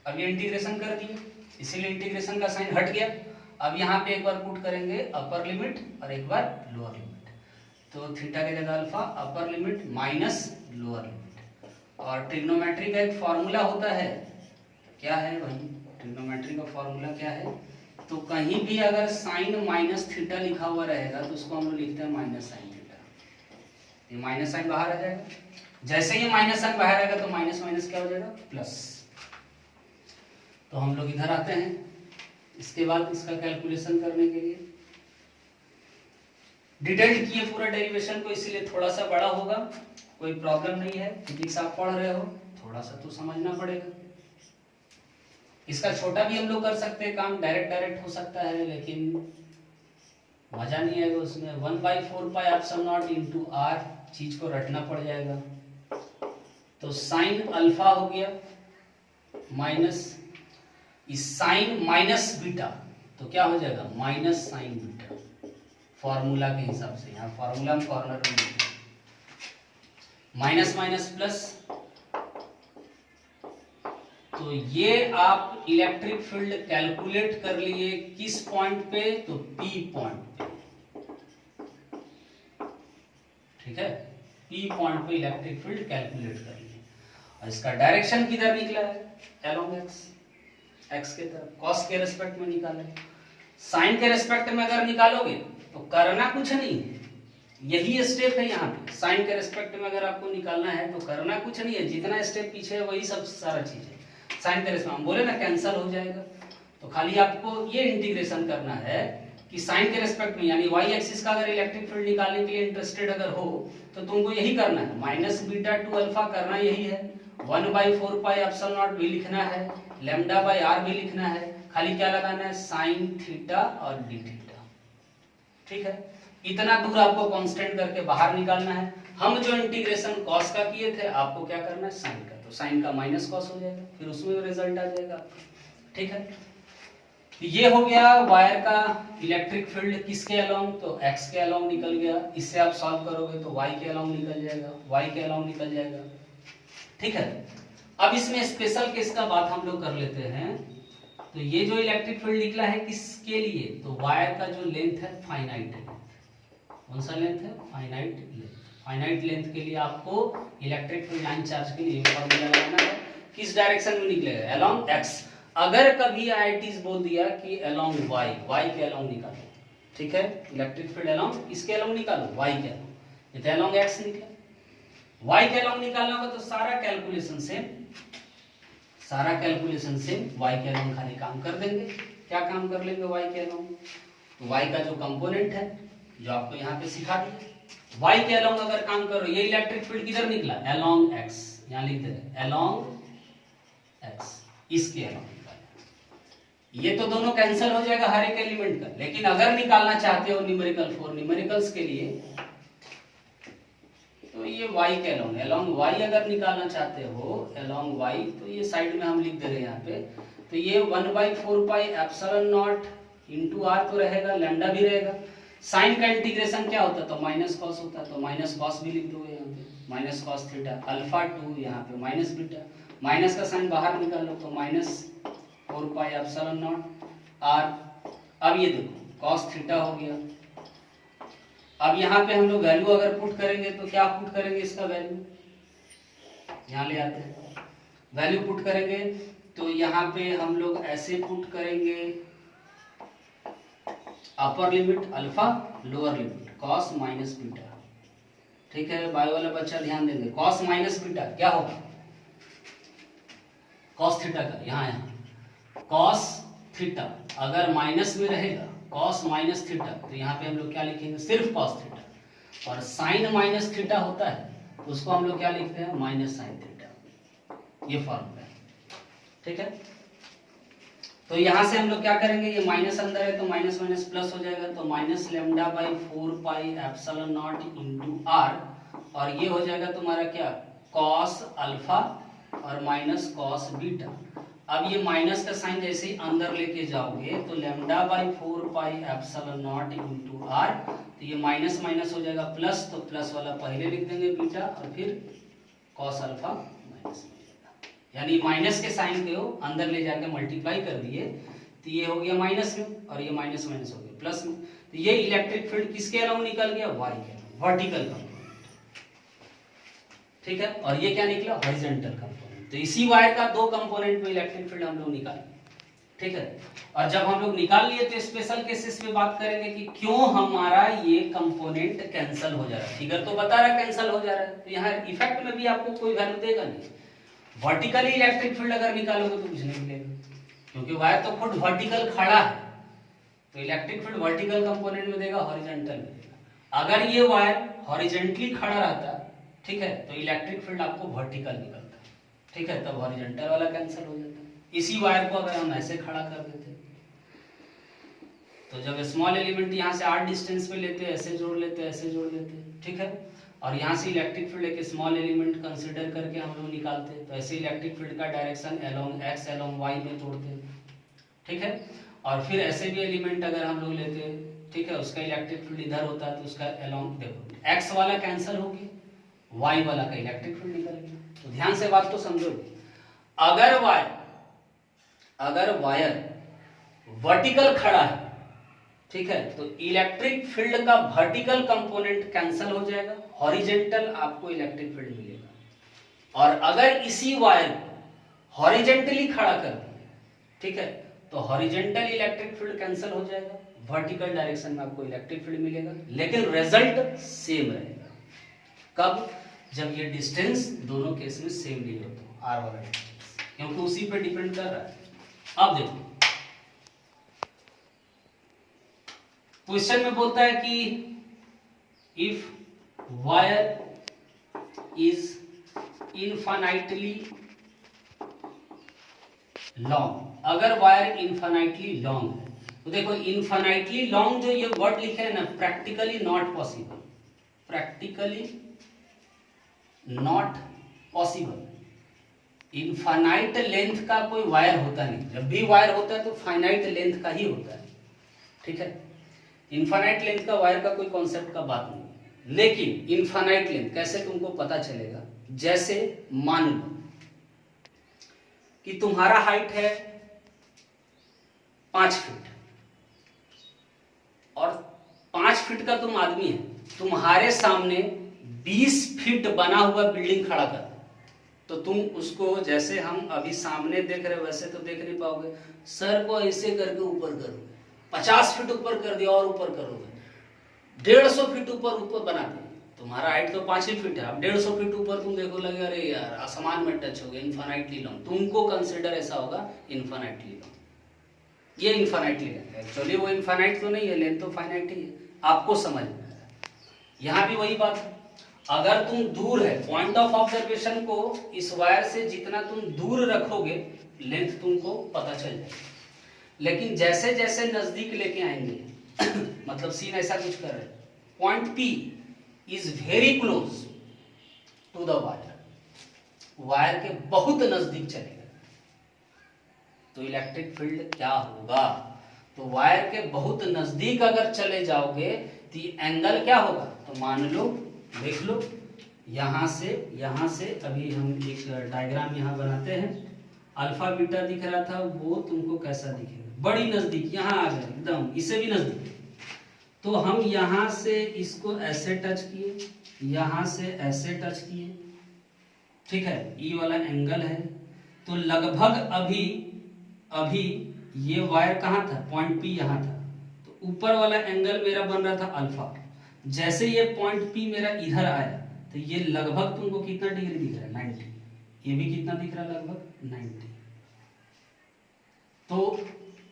अब ये इंटीग्रेशन कर दिए इसीलिए इंटीग्रेशन का साइन हट गया। अब यहाँ पे एक बार पुट करेंगे अपर लिमिट और एक बार लोअर लिमिट, तो थीटा की जगह alpha, upper limit minus lower limit. और ट्रिग्नोमेट्री का एक फॉर्मूला होता है, क्या है भाई, ट्रिग्नोमेट्री का फॉर्मूला क्या है, तो कहीं भी अगर साइन माइनस थीटा लिखा हुआ रहेगा तो उसको हम लोग लिखते हैं माइनस साइन थीटा। ये माइनस साइन बाहर आ जाएगा, जैसे ही माइनस साइन बाहर आएगा तो माइनस माइनस क्या हो जाएगा, प्लस। तो हम लोग इधर आते हैं। इसके बाद इसका कैलकुलेशन करने के लिए डिटेल्ड किए पूरा डेरिवेशन को, इसीलिए थोड़ा सा बड़ा होगा, कोई प्रॉब्लम नहीं है। फिजिक्स आप पढ़ रहे हो थोड़ा सा तो समझना पड़ेगा। इसका छोटा भी हम लोग कर सकते हैं काम, डायरेक्ट हो सकता है, लेकिन मजा नहीं आएगा उसमें। 1/4 pi epsilon not into r, चीज को रटना पड़ जाएगा। तो साइन अल्फा हो गया माइनस इस साइन माइनस बीटा, तो क्या हो जाएगा माइनस साइन बीटा, फॉर्मूला के हिसाब से। यहाँ फॉर्मूला में कॉर्नर में माइनस माइनस प्लस, तो ये आप इलेक्ट्रिक फील्ड कैलकुलेट कर लिए किस पॉइंट पे, तो पी पॉइंट पे, ठीक है, पी पॉइंट पे इलेक्ट्रिक फील्ड कैलकुलेट कर लिए। और इसका डायरेक्शन किधर निकला है, अलोंग एक्स, एक्स के तरफ, कॉस के रेस्पेक्ट में निकाले। साइन के रेस्पेक्ट में अगर निकालोगे तो करना कुछ नहीं है, यही स्टेप है यहाँ पे। साइन के रेस्पेक्ट में अगर आपको निकालना है तो करना कुछ नहीं है, जितना स्टेप पीछे है वही सब सारा चीज है। साइन के रेस्पेक्ट में बोले ना कैंसल हो जाएगा, तो खाली आपको ये इंटीग्रेशन करना है कि साइन के रेस्पेक्ट में, यानी वाई एक्सिस का अगर इलेक्ट्रिक फील्ड निकालने के लिए इंटरेस्टेड अगर हो तो तुमको यही करना है, माइनस बीटा टू अल्फा करना यही है, 1/4 पाई एप्सिलॉन नॉट भी लिखना है, लैम्डा बाई आर भी लिखना है, खाली क्या लगाना है साइन थीटा और डी थीटा, ठीक है। इतना दूर आपको कांस्टेंट करके बाहर निकालना है। हम जो इंटीग्रेशन कॉस का किए थे, आपको क्या करना है साइन का, तो साइन का माइनस कॉस हो जाएगा, फिर उसमें रिजल्ट आ जाएगा आपका, ठीक है। ये हो गया वायर का इलेक्ट्रिक फील्ड किसके अलोंग, तो एक्स के अलोंग निकल गया। इससे आप सॉल्व करोगे तो वाई के अलोंग निकल जाएगा, वाई के अलोंग निकल जाएगा, ठीक है। अब इसमें स्पेशल केस का बात हम लोग कर लेते हैं। तो ये जो इलेक्ट्रिक फील्ड निकला है किसके लिए, तो वायर का जो लेंथ है फाइनाइट है, कौन सा लेंथ है फाइनाइट लेंथ। फाइनाइट लेंथ के लिए आपको इलेक्ट्रिक फील्ड लाइन चार्ज के लिए फॉर्मूला लगाना है, किस डायरेक्शन में निकलेगा अलोंग एक्स। अगर कभी आईआईटीज बोल दिया कि अलोंग वाई, वाई के अलोंग निकालो, ठीक है, इलेक्ट्रिक फील्ड अलोंग किसके अलोंग निकालो, वाई के अलोंग, ये तो अलोंग एक्स निकला, वाई के अलोंग निकालना होगा तो सारा कैलकुलेशन सेम, सारा कैलकुलेशन सेम, वाई के अलोंग खाली काम कर देंगे। क्या काम कर लेंगे वाई के अलोंग, तो वाई का जो कंपोनेंट है जो आपको यहाँ पे सिखा दिया, वाई के अलोंग अगर काम करो, ये इलेक्ट्रिक फील्ड किधर निकला अलोंग एक्स, यहाँ लिख दे अलोंग एक्स, इसके अलोंग। ये तो दोनों कैंसिल हो जाएगा हर एक एलिमेंट का, लेकिन अगर निकालना चाहते हो न्यूमेरिकल फॉर न्यूमेरिकल्स के लिए, तो ये y के अलोंग, अलोंग y अगर निकालना चाहते हो अलोंग y, तो ये साइड में हम लिख दे रहे हैं यहाँ पे, तो ये 1/4 pi epsilon not into r तो रहेगा, लैम्डा भी रहेगा। साइन का इंटीग्रेशन क्या होता है, तो माइनस कॉस होता है, तो माइनस कॉस भी लिख दोगे यहाँ पे, minus cos theta alpha to, यहाँ पे माइनस बीटा, माइनस का साइन बाहर निकालो तो minus 4 pi epsilon not r. अब ये देखो कॉस थीटा हो गया। अब यहाँ पे हम लोग वैल्यू अगर पुट करेंगे तो क्या पुट करेंगे, इसका वैल्यू यहाँ ले आते हैं, वैल्यू पुट करेंगे तो यहाँ पे हम लोग ऐसे पुट करेंगे, upper limit alpha, lower limit cos minus beta, ठीक है। बायो वाला बच्चा ध्यान देंगे, कॉस माइनस बीटा क्या होगा, कॉस थीटा का, यहाँ कॉस थीटा अगर माइनस में रहेगा, कॉस माइनस थीटा, तो यहाँ पे हम लोग क्या लिखेंगे सिर्फ कॉस थीटा, और साइन माइनस थीटा होता है तो उसको हम लोग क्या लिखते हैं माइनस साइन थीटा, ये फॉर्मूला है, ठीक है। तो यहाँ से हम लोग क्या करेंगे, ये माइनस अंदर है तो माइनस माइनस प्लस हो जाएगा, तो minus lambda by 4 pi epsilon not into are, और ये हो जाएगा तुम्हारा क्या कॉस अल्फा और माइनस कॉस बीटा। अब ये माइनस का साइन जैसे ही अंदर लेके जाओगे तो lambda by 4 pi epsilon not into r, तो ये माइनस माइनस हो जाएगा प्लस, तो प्लस वाला पहले लिख देंगे बीटा और फिर कॉस अल्फा माइनस, यानी माइनस के साइन को अंदर ले जाके मल्टीप्लाई कर दिए तो ये हो गया माइनस में, और ये माइनस माइनस हो गया प्लस में। तो ये इलेक्ट्रिक फील्ड किसके अलोंग निकल गया, वाई के, वर्टिकल कंपोनेंट, ठीक है। और ये क्या निकला हॉरिजॉन्टल कंपोनेंट। तो इसी वायर का दो कंपोनेंट में इलेक्ट्रिक फील्ड हम लोग निकाले, ठीक है। और जब हम लोग निकाल लिए तो स्पेशल केसेस में बात करेंगे कि क्यों हमारा ये कंपोनेंट कैंसिल हो जा रहा है। फिगर तो बता रहा है कैंसिल हो जा रहा है, तो यहाँ इफेक्ट में भी आपको कोई वैल्यू देगा नहीं। वर्टिकली इलेक्ट्रिक फील्ड अगर निकालोगे तो कुछ नहीं मिलेगा, क्योंकि वायर तो खुद वर्टिकल खड़ा है, तो इलेक्ट्रिक फील्ड वर्टिकल कंपोनेंट में देगा, हॉरिजॉन्टल में देगा। अगर ये वायर हॉरिजॉन्टली खड़ा रहता, ठीक है, तो इलेक्ट्रिक फील्ड आपको वर्टिकल निकलता, ठीक है, तब हॉरिजॉन्टल वाला कैंसिल हो जाता। इसी वायर को अगर हम ऐसे खड़ा कर देते, तो जब स्मॉल एलिमेंट यहाँ से 8 डिस्टेंस पे लेते, ऐसे जोड़ लेते, ऐसे जोड़ लेते, ठीक है, और यहाँ से इलेक्ट्रिक फील्ड एक स्मॉल एलिमेंट कंसिडर करके हम लोग निकालते हैं। तो ऐसे इलेक्ट्रिक फील्ड का direction along x along y में तोड़ते हैं, ठीक है। और फिर ऐसे भी एलिमेंट अगर हम लोग लेते हैं, ठीक है, उसका इलेक्ट्रिक फील्ड इधर होता है तो उसका अलोंग, देखो एक्स वाला कैंसिल हो गया, वाई वाला का इलेक्ट्रिक फील्ड निकल गया। तो ध्यान से बात को समझो, अगर वायर वर्टिकल खड़ा है, ठीक है, तो इलेक्ट्रिक फील्ड का वर्टिकल कंपोनेंट कैंसिल हो जाएगा, हॉरिजेंटल आपको इलेक्ट्रिक फील्ड मिलेगा। और अगर इसी वायर को हॉरिजेंटली खड़ा कर दिया, ठीक है, तो हॉरिजेंटल इलेक्ट्रिक फील्ड कैंसिल हो जाएगा, वर्टिकल डायरेक्शन में आपको इलेक्ट्रिक फील्ड मिलेगा, लेकिन रिजल्ट सेम रहेगा। कब? जब ये डिस्टेंस दोनों केस में सेम नहीं होता, आर वाला डिस्टेंस, क्योंकि उसी पे डिपेंड कर रहा है। अब देखो क्वेश्चन में बोलता है कि if wire is infinitely long, अगर वायर इनफाइनाइटली लॉन्ग है, तो देखो इनफाइनाइटली लॉन्ग जो ये वर्ड लिखे है ना, practically not possible, practically not possible. Infinite length का कोई वायर होता नहीं, जब भी वायर होता है तो फाइनाइट लेंथ का ही होता है, ठीक है। इनफाइनाइट लेंथ का वायर का कोई कॉन्सेप्ट का बात नहीं है। लेकिन इनफाइनाइट लेंथ कैसे तुमको पता चलेगा? जैसे मान लो कि तुम्हारा हाइट है 5 फीट और 5 फीट का तुम आदमी है, तुम्हारे सामने 20 फीट बना हुआ बिल्डिंग खड़ा कर, तो तुम उसको जैसे हम अभी सामने देख रहे हो वैसे तो देख नहीं पाओगे, सर को ऐसे करके ऊपर करोगे, 50 फीट ऊपर कर दिया और ऊपर करोगे, 150 फीट ऊपर बना दिया, तुम्हारा हाइट तो 5 ही फीट है, अब 150 फीट ऊपर तुम देखो लगे अरे यार आसमान में टच हो गया, इनफाइनाइटली लॉन्ग, तुमको कंसिडर ऐसा होगा इनफाइनाइटली लॉन्ग। ये इनफाइनाइटली लेंथ है, एक्चुअली वो इनफाइनाइट तो नहीं है, लेंथ तो फाइनाइट ही है, आपको समझ में आ रहा है। यहाँ भी वही बात है, अगर तुम दूर है, पॉइंट ऑफ ऑब्जर्वेशन को इस वायर से जितना तुम दूर रखोगे लेंथ तुमको पता चल जाएगा, लेकिन जैसे जैसे नजदीक लेके आएंगे मतलब सीन ऐसा कुछ कर रहे हैं, point P is very close to the wire, wire के बहुत नजदीक चलेगा, तो इलेक्ट्रिक फील्ड क्या होगा? तो वायर के बहुत नजदीक अगर चले जाओगे तो एंगल क्या होगा? तो मान लो, देख लो, यहां से अभी हम एक डायग्राम यहां बनाते हैं, अल्फा बीटा दिख रहा था, वो तुमको कैसा दिखेगा? बड़ी नजदीक, यहां आ गए एकदम, इससे भी नजदीक। तो हम यहां से इसको ऐसे टच किए, यहां से ऐसे टच किए, ठीक है, ई वाला एंगल है, तो लगभग अभी ये वायर कहां था? पॉइंट P यहां था, तो ऊपर वाला एंगल मेरा बन रहा था अल्फा, जैसे ये पॉइंट P मेरा इधर आया तो ये लगभग तुमको कितना डिग्री दिख रहा है? 90। ये भी कितना दिख रहा है? लगभग 90। तो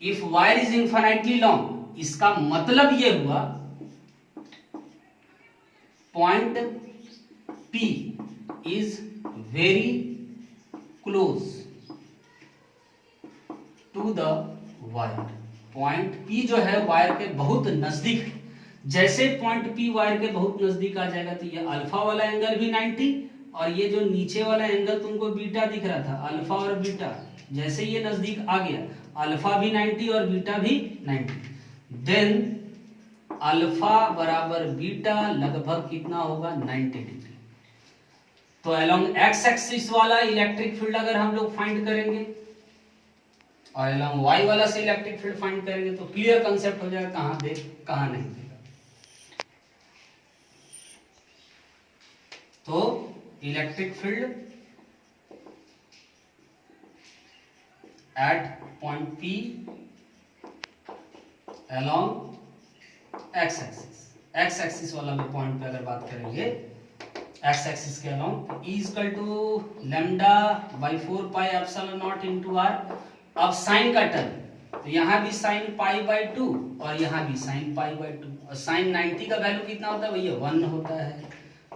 if wire is infinitely long, इसका मतलब ये हुआ point P is very close to the wire, point P जो है वायर के बहुत नजदीक है। जैसे पॉइंट P वायर के बहुत नजदीक आ जाएगा तो ये अल्फा वाला एंगल भी 90 और ये जो नीचे वाला एंगल तुमको बीटा दिख रहा था, अल्फा और बीटा, जैसे ये नजदीक आ गया, अल्फा भी 90 और बीटा भी 90, देन अल्फा बराबर बीटा लगभग कितना होगा? 90 डिग्री। तो अलोंग एक्स एक्सिस वाला इलेक्ट्रिक फील्ड अगर हम लोग फाइंड करेंगे और अलोंग वाई वाला से इलेक्ट्रिक फील्ड फाइंड करेंगे तो क्लियर कंसेप्ट हो जाएगा कहां दे कहां नहीं देगा। तो electric field at point P along x axis वाला में पॉइंट पे अगर बात करेंगे एक्स एक्सिस के along, E equal to lambda by 4 pi epsilon not into r। अब साइन का टर्म, तो यहाँ भी साइन पाई बाई 2 और यहाँ भी साइन पाई बाई 2, और साइन 90 का वैल्यू कितना होता है भैया? 1 होता है।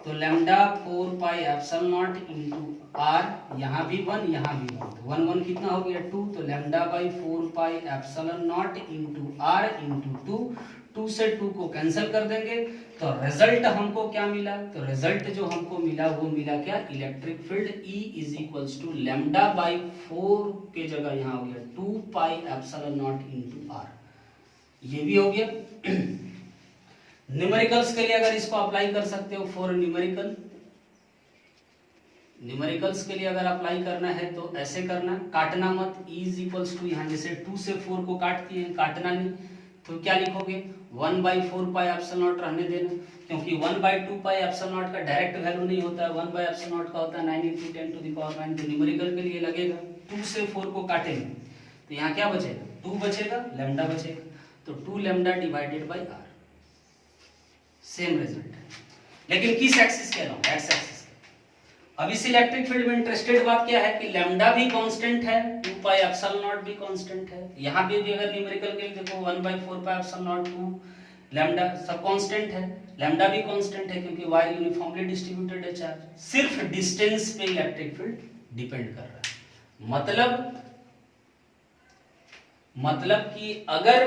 तो lambda 4 pi epsilon not into r, यहाँ भी 1 यहाँ भी 1, तो 1 1 कितना हो गया 2, तो lambda by 4 pi epsilon not into r into 2, 2 से 2 को कैंसिल कर देंगे, तो रिजल्ट हमको क्या मिला, तो रिजल्ट जो हमको मिला वो मिला क्या, electric field E is equals to lambda by 4 के जगह यहाँ हो गया 2 pi epsilon not into r, ये भी हो गया। न्यूमेरिकल्स के लिए अगर इसको अप्लाई कर सकते हो, फॉर न्यूमेरिकल्स के लिए अगर अप्लाई करना है तो ऐसे करना, काटना मत, E इज इक्वल्स टू यहाँ जैसे 2 से 4 को काटती है, काटना नहीं, तो क्या लिखोगे 1 बाई 4 पाई एप्सिलॉन नॉट रहने देना, क्योंकि 1 बाई 2 पाई एप्सिलॉन नॉट का डायरेक्ट वैल्यू नहीं होता है, 1 बाई एप्सिलॉन नॉट का होता है 9 × 10 टू द पावर 9, तो न्यूमेरिकल के लिए लगेगा 2 से 4 को काटेंगे, तो यहाँ क्या बचेगा 2 बचेगा, लैम्डा बचेगा, तो 2 lambda divided by r, same result है, लेकिन किस एक्सिस के अलाउंग, एक्स एक्सिस। अब इस इलेक्ट्रिक फील्ड में इंटरेस्टेड बात क्या है कि लैम्डा भी कांस्टेंट है, 2 पाई एप्सिलॉन नॉट भी कांस्टेंट है, यहाँ पे भी अगर न्यूमेरिकल के लिए देखो 1 by 4 pi epsilon not 2 lambda सब कांस्टेंट है, लैम्डा भी कांस्टेंट है क्योंकि वायर यूनिफॉर्मली डिस्ट्रीब्यूटेड है चार्ज, सिर्फ डिस्टेंस पे इलेक्ट्रिक फील्ड डिपेंड कर रहा है। मतलब कि अगर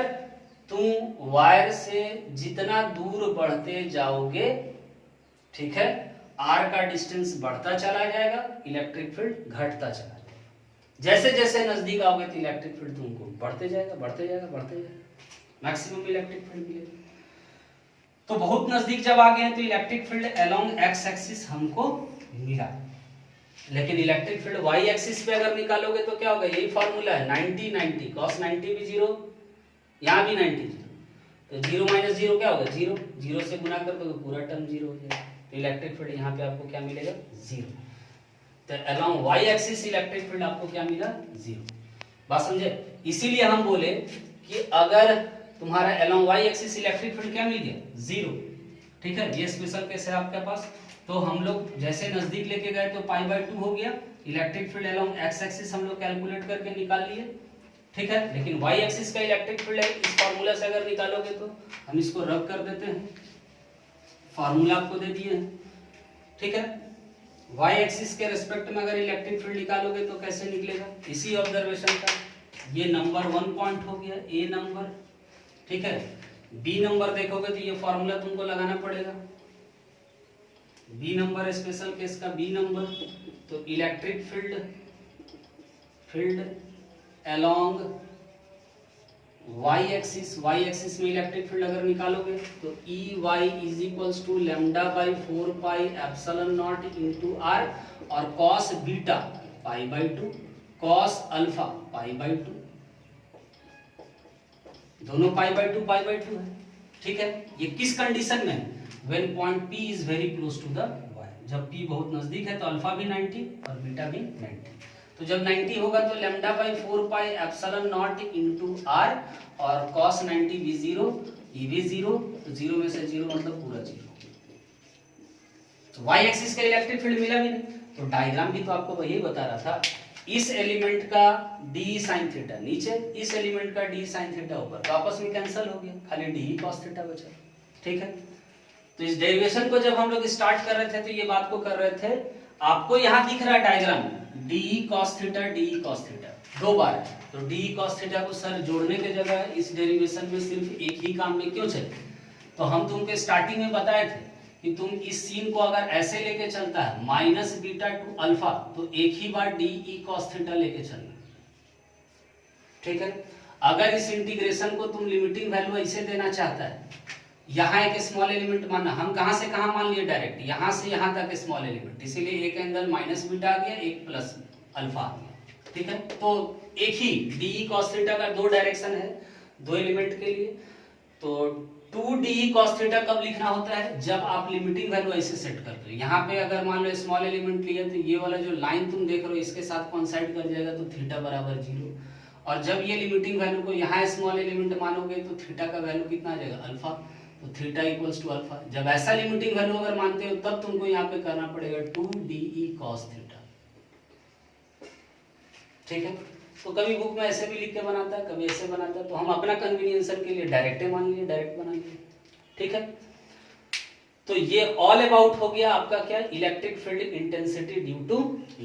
तुम वायर से जितना दूर बढ़ते जाओगे, ठीक है, आर का डिस्टेंस बढ़ता चला जाएगा, इलेक्ट्रिक फील्ड घटता चला जाएगा, जैसे जैसे नजदीक आओगे तो इलेक्ट्रिक फील्ड तुमको बढ़ते जाएगा, मैक्सिमम इलेक्ट्रिक फील्ड मिलेगा। तो बहुत नजदीक जब आ गए हैं तो electric field along x axis हमको मिला, लेकिन इलेक्ट्रिक फील्ड वाई एक्सिस पे अगर निकालोगे तो क्या होगा, यही फॉर्मूला है 90 90, cos 90 भी 0, यहाँ भी 90 0, तो 0 माइनस 0 क्या होगा 0, 0 से गुना कर दो तो पूरा टर्म 0 हो जाएगा, तो इलेक्ट्रिक फील्ड यहाँ पे आपको क्या मिलेगा 0, तो along Y axis electric field आपको क्या मिला 0। बात समझे, इसीलिए हम बोले कि अगर तुम्हारा along Y axis electric field क्या मिल गया 0, ठीक है, ये स्पेशल केस है आपके पास, तो हम लोग जैसे नजदीक लेके गए तो पाई बाय 2 हो गया, electric field along x axis हम लोग कैलकुलेट करके निकाल लिए, ठीक है, लेकिन वाई एक्सिस का इलेक्ट्रिक फील्ड है, इस फार्मूला से अगर निकालोगे तो हम इसको रब कर देते हैं, फार्मूला आपको दे दिए हैं, ठीक है, वाई एक्सिस के रिस्पेक्ट में अगर इलेक्ट्रिक फील्ड निकालोगे तो कैसे निकलेगा, इसी ऑब्जर्वेशन का, ये नंबर 1 पॉइंट हो गया, ए नंबर, ठीक है, बी नंबर देखोगे तो ये फार्मूला तुमको लगाना पड़ेगा, बी नंबर स्पेशल केस का बी नंबर, तो electric field along Y axis में इलेक्ट्रिक फील्ड अगर निकालोगे तो E Y is equals to lambda by 4 pi epsilon not into are, और cos beta pi by 2, cos alpha pi by 2, दोनों पाई by 2 है, ठीक है, ये किस कंडीशन में है, when point P is very close to the y, जब P बहुत नजदीक है तो अल्फा भी 90 और बीटा भी 90, तो जब 90 होगा तो lambda by 4 pi epsilon not into are, और cos 90 भी 0, ये भी 0, तो 0 में से 0 मतलब पूरा 0, तो y एक्सिस का इलेक्ट्रिक फील्ड मिला भी नहीं, तो डायग्राम भी तो आपको वही बता रहा था, इस एलिमेंट का d sin थीटा नीचे, इस एलिमेंट का d sin थीटा ऊपर, तो आपस में कैंसिल हो गया, खाली d cos थीटा बचा, ठीक है। तो इस डेरिवेशन को जब हम लोग स्टार्ट कर रहे थे तो ये बात को कर रहे थे, आपको यहाँ दिख रहा है डायग्राम में डी cos थीटा दो बार है, तो डी cos थीटा को सर जोड़ने के जगह इस डेरिवेशन में सिर्फ एक ही काम में क्यों चले, तो हम तुमको स्टार्टिंग में बताए थे कि तुम इस सीन को अगर ऐसे लेके चलता है माइनस बीटा टू अल्फा, तो एक ही बार डी cos थीटा लेके चलना, ठीक है। अगर इस इंटीग्रेशन को तुम लिमिटिंग वैल्यू ऐसे देना चाहता है, यहाँ एक स्मॉल एलिमेंट मानना, हम कहां से कहां मान लिए डायरेक्ट, यहां से यहां तक स्मॉल एलिमेंट, इसीलिए एक एंगल माइनस बीटा आ गया, एक प्लस अल्फा आ गया, ठीक है। तो एक ही डी cos थीटा का दो डायरेक्शन है, दो एलिमेंट के लिए, तो 2d cos थीटा कब लिखना होता है, जब आप लिमिटिंग वैल्यू ऐसे सेट करते हो, यहाँ पे अगर मान लो स्मॉल एलिमेंट लिया तो ये वाला जो लाइन तुम देख रहे हो इसके साथ कोइंसाइड कर जाएगा, तो थीटा बराबर 0, और जब ये लिमिटिंग वैल्यू को यहाँ स्मॉल एलिमेंट मानोगे तो थीटा का वैल्यू कितना आ जाएगा अल्फा, तो थीटा इक्वल्स टू अल्फा। जब ऐसा लिमिटिंग वैल्यू अगर मानते हो तब तुमको यहाँ पे करना पड़ेगा 2de cos थीटा, ठीक है। तो कभी बुक में ऐसे भी लिख के बनाता है, कभी ऐसे बनाता है, तो हम अपना कन्वीनियंस के लिए डायरेक्ट मान लिए, डायरेक्ट बना लिए, ठीक है। तो ये ऑल अबाउट हो गया आपका क्या, electric field intensity due to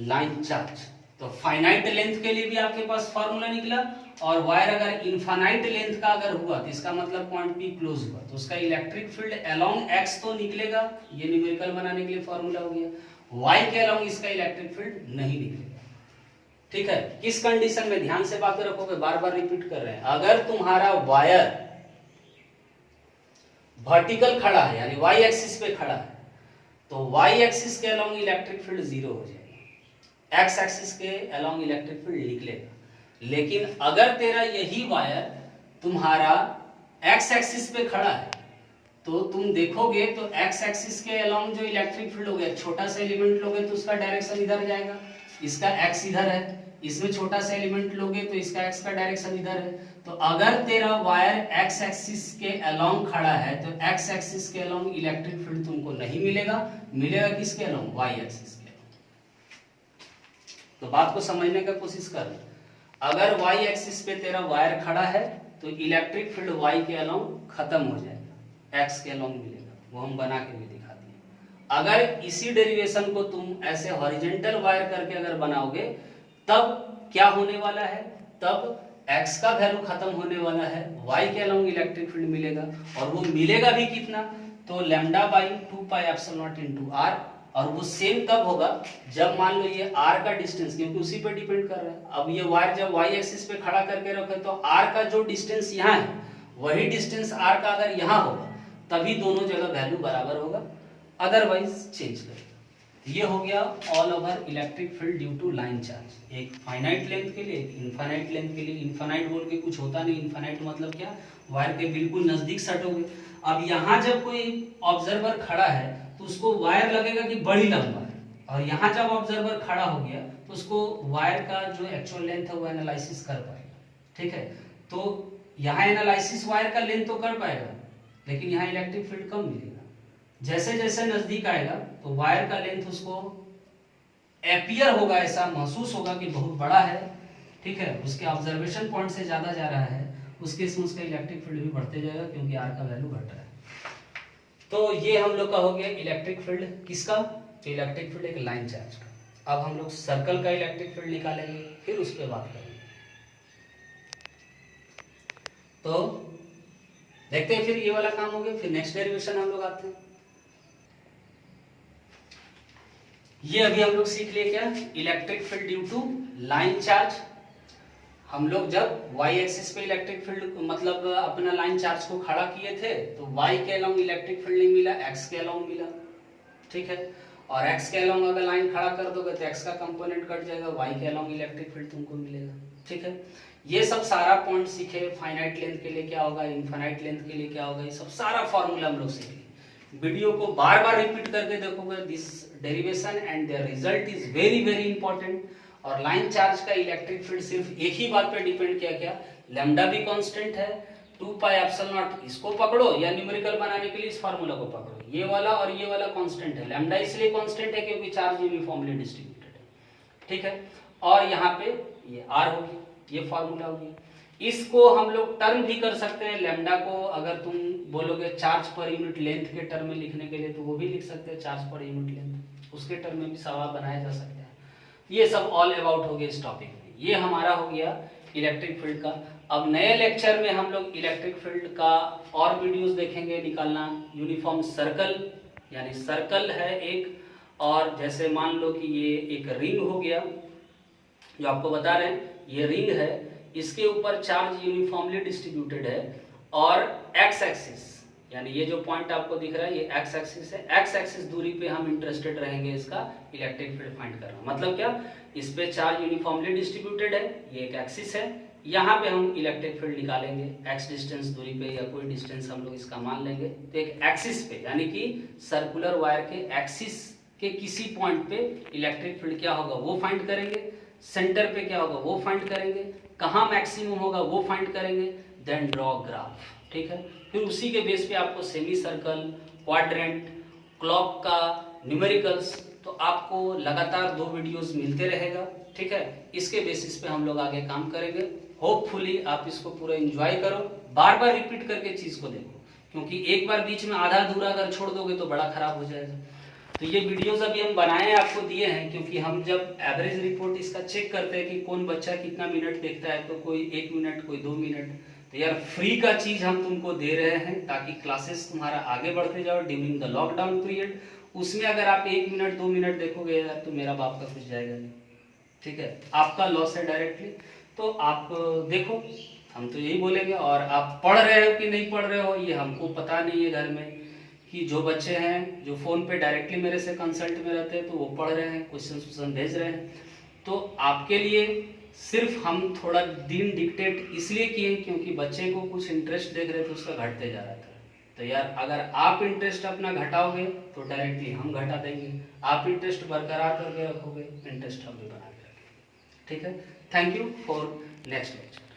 line charge. तो फाइनाइट लेंथ के लिए भी आपके पास फार्मूला निकला, और वायर अगर इनफाइनाइट लेंथ का अगर हुआ तो इसका मतलब पॉइंट पी क्लोज हुआ तो उसका इलेक्ट्रिक फील्ड अलोंग एक्स तो निकलेगा, ये न्यूमेरिकल बनाने के लिए फार्मूला हो गया। वाई के अलोंग इसका इलेक्ट्रिक फील्ड नहीं निकलेगा। ठीक है, किस कंडीशन में, ध्यान से बात रखोगे, बार बार रिपीट कर रहे हैं, अगर तुम्हारा वायर वर्टिकल खड़ा है यानी वाई एक्सिस पे खड़ा है तो वाई एक्सिस के अलोंग इलेक्ट्रिक फील्ड जीरो हो जाएगा, एक्स एक्सिस के अलोंग इलेक्ट्रिक फील्ड निकलेगा। लेकिन अगर तेरा यही वायर तुम्हारा एक्स एक्सिस पे खड़ा है तो तुम देखोगे तो एक्स एक्सिस के अलोंग जो इलेक्ट्रिक फील्ड हो गया, छोटा सा एलिमेंट लोगे तो उसका डायरेक्शन इधर जाएगा, इसका एक्स इधर है, इसमें छोटा सा एलिमेंट लोगे तो इसका एक्स का डायरेक्शन इधर है। तो अगर तेरा वायर एक्स एक्सिस के अलोंग खड़ा है तो एक्स एक्सिस के अलोंग इलेक्ट्रिक फील्ड तुमको नहीं मिलेगा, मिलेगा किसके अलोंग, वाई एक्सिस के अलोंग। तो बात को समझने का कोशिश कर, अगर वाई एक्सिस पे तेरा वायर खड़ा है तो इलेक्ट्रिक फील्ड वाई के अलोंग खत्म हो जाएगा, एक्स के अलोंग मिलेगा, वो हम बना के भी दिखा दिए। अगर इसी डेरिवेशन को तुम ऐसे हॉरिजॉन्टल वायर करके अगर बनाओगे तब क्या होने वाला है, तब x का वैल्यू खत्म होने वाला है, y के अलोंग इलेक्ट्रिक फील्ड मिलेगा, और वो मिलेगा भी कितना, तो lambda by 2 pi epsilon not into r, और वो सेम कब होगा, जब मान लो ये r का डिस्टेंस, क्योंकि उसी पे डिपेंड कर रहा है। अब ये वायर जब y एक्सिस पे खड़ा करके रखे तो r का जो डिस्टेंस यहाँ है वही डिस्टेंस r का अगर यहाँ होगा तभी दोनों जगह वैल्यू बराबर होगा, अदरवाइज चेंज करेगा। ये हो गया all over electric field due to line charge, एक फाइनाइट लेंथ के लिए, एक इनफाइनाइट लेंथ के लिए। इनफाइनाइट बोल के कुछ होता नहीं, इनफाइनाइट मतलब क्या, वायर के बिल्कुल नजदीक सटोगे। अब यहाँ जब कोई ऑब्जर्वर खड़ा है तो उसको वायर लगेगा कि बड़ी लंबा है, और यहाँ जब ऑब्जर्वर खड़ा हो गया तो उसको वायर का जो एक्चुअल लेंथ है वो एनालिसिस कर पाएगा। ठीक है, तो यहाँ एनालिसिस वायर का लेंथ तो कर पाएगा, लेकिन यहाँ इलेक्ट्रिक फील्ड कम मिलेगा। जैसे जैसे नजदीक आएगा तो वायर का लेंथ उसको एपियर होगा, ऐसा महसूस होगा कि बहुत बड़ा है। ठीक है, उसके ऑब्जर्वेशन पॉइंट से ज्यादा जा रहा है, उस केस में उसका इलेक्ट्रिक फील्ड भी बढ़ते जाएगा क्योंकि आर का वैल्यू घट रहा है। तो ये हम लोग का हो गया इलेक्ट्रिक फील्ड किसका, तो इलेक्ट्रिक फील्ड एक लाइन चार्ज का। अब हम लोग सर्कल का इलेक्ट्रिक फील्ड निकालेंगे, फिर उस पर बात करेंगे। तो देखते हैं, फिर ये वाला काम हो गया, फिर नेक्स्ट डेरिवेशन हम लोग आते हैं। ये अभी हम लोग सीख लिए क्या, electric field due to line charge. हम लोग जब y एक्सिस पे इलेक्ट्रिक फील्ड मतलब अपना लाइन चार्ज को खड़ा किए थे तो y के अलोंग इलेक्ट्रिक फील्ड नहीं मिला, x के अलोंग मिला। ठीक है, और x के अलोंग अगर लाइन खड़ा कर दोगे तो x का कंपोनेंट कट जाएगा, y के अलोंग इलेक्ट्रिक फील्ड तुमको मिलेगा। ठीक है, ये सब सारा पॉइंट सीखे, फाइनाइट लेंथ के लिए क्या होगा, इनफाइनाइट लेंथ के लिए क्या होगा, ये सब सारा फॉर्मूला हम लोग सीखे। वीडियो को बार बार रिपीट करके देखोगे, this derivation and there result is very very important. और लाइन चार्ज का इलेक्ट्रिक फील्ड सिर्फ एक ही बात पे डिपेंड किया, क्या, लैम्डा भी कांस्टेंट है, 2 पाई एप्सिलॉन नॉट, इसको पकड़ो या न्यूमेरिकल बनाने के लिए इस फार्मूला को पकड़ो, ये वाला और ये वाला कांस्टेंट है। लैम्डा इसलिए कांस्टेंट है क्योंकि चार्ज यूनिफॉर्मली डिस्ट्रीब्यूटेड है। ठीक है, और यहाँ पे ये r हो गया, ये फार्मूला हो गया। इसको हम लोग टर्म भी कर सकते हैं, लैम्डा को अगर तुम बोलोगे चार्ज पर यूनिट लेंथ के टर्म में लिखने के लिए तो वो भी लिख सकते हैं, चार्ज पर यूनिट लेंथ, उसके टर्म में भी सवाल बनाया जा सकता है। ये सब ऑल अबाउट हो गया इस टॉपिक में। ये हमारा हो गया इलेक्ट्रिक फील्ड का। अब नए लेक्चर में हम लोग इलेक्ट्रिक फील्ड का और वीडियोस देखेंगे, निकालना यूनिफॉर्म सर्कल, यानी सर्कल है एक, और जैसे मान लो कि ये एक रिंग हो गया, जो आपको बता रहे हैं ये रिंग है, इसके ऊपर चार्ज यूनिफॉर्मली डिस्ट्रीब्यूटेड है, और एक्स एक्सिस यानी ये जो पॉइंट आपको दिख रहा है ये एक्स एक्सिस है, एक्स एक्सिस दूरी पे हम इंटरेस्टेड रहेंगे इसका इलेक्ट्रिक फील्ड फाइंड करना। मतलब क्या, इस पे चार्ज यूनिफॉर्मली डिस्ट्रीब्यूटेड है, ये एक एक्सिस है, यहाँ पे हम इलेक्ट्रिक फील्ड निकालेंगे एक्स डिस्टेंस दूरी पे या कोई डिस्टेंस हम लोग इसका मान लेंगे। तो एक एक्सिस पे यानी कि सर्कुलर वायर के एक्सिस के किसी पॉइंट पे इलेक्ट्रिक फील्ड क्या होगा वो फाइंड करेंगे, सेंटर पे क्या होगा वो फाइंड करेंगे, कहाँ मैक्सिमम होगा वो फाइंड करेंगे, देन ड्रॉ ग्राफ। ठीक है, फिर उसी के बेस पे आपको सेमी सर्कल, क्वाड्रेंट, क्लॉक का न्यूमेरिकल्स, तो आपको लगातार 2 वीडियोस मिलते रहेगा। ठीक है, इसके बेसिस पे हम लोग आगे काम करेंगे। होपफुली आप इसको पूरा एंजॉय करो, बार बार रिपीट करके चीज को देखो, क्योंकि एक बार बीच में आधा अधूरा अगर छोड़ दोगे तो बड़ा खराब हो जाएगा। तो ये वीडियोस अभी हम बनाए हैं, आपको दिए हैं, क्योंकि हम जब एवरेज रिपोर्ट इसका चेक करते हैं कि कौन बच्चा कितना मिनट देखता है, तो कोई 1 मिनट, कोई 2 मिनट, तो यार फ्री का चीज हम तुमको दे रहे हैं ताकि क्लासेस तुम्हारा आगे बढ़ते जाओ ड्यूरिंग द लॉकडाउन पीरियड। उसमें अगर आप 1 मिनट 2 मिनट देखोगे यार, तो मेरा बाप का कुछ जाएगा नहीं, ठीक है, आपका लॉस है डायरेक्टली। तो आप देखो, हम तो यही बोलेंगे। और आप पढ़ रहे हो कि नहीं पढ़ रहे हो ये हमको पता नहीं है घर में, कि जो बच्चे हैं जो फ़ोन पे डायरेक्टली मेरे से कंसल्ट में रहते हैं तो वो पढ़ रहे हैं, क्वेश्चन भेज रहे हैं। तो आपके लिए सिर्फ हम थोड़ा दिन डिक्टेट इसलिए किए क्योंकि बच्चे को कुछ इंटरेस्ट देख रहे थे, उसका घटते जा रहा था। तो यार अगर आप इंटरेस्ट अपना घटाओगे तो डायरेक्टली हम घटा देंगे, आप इंटरेस्ट बरकरार करके रखोगे, इंटरेस्ट हम भी बना के रखेंगे, ठीक है। Thank you for next lecture.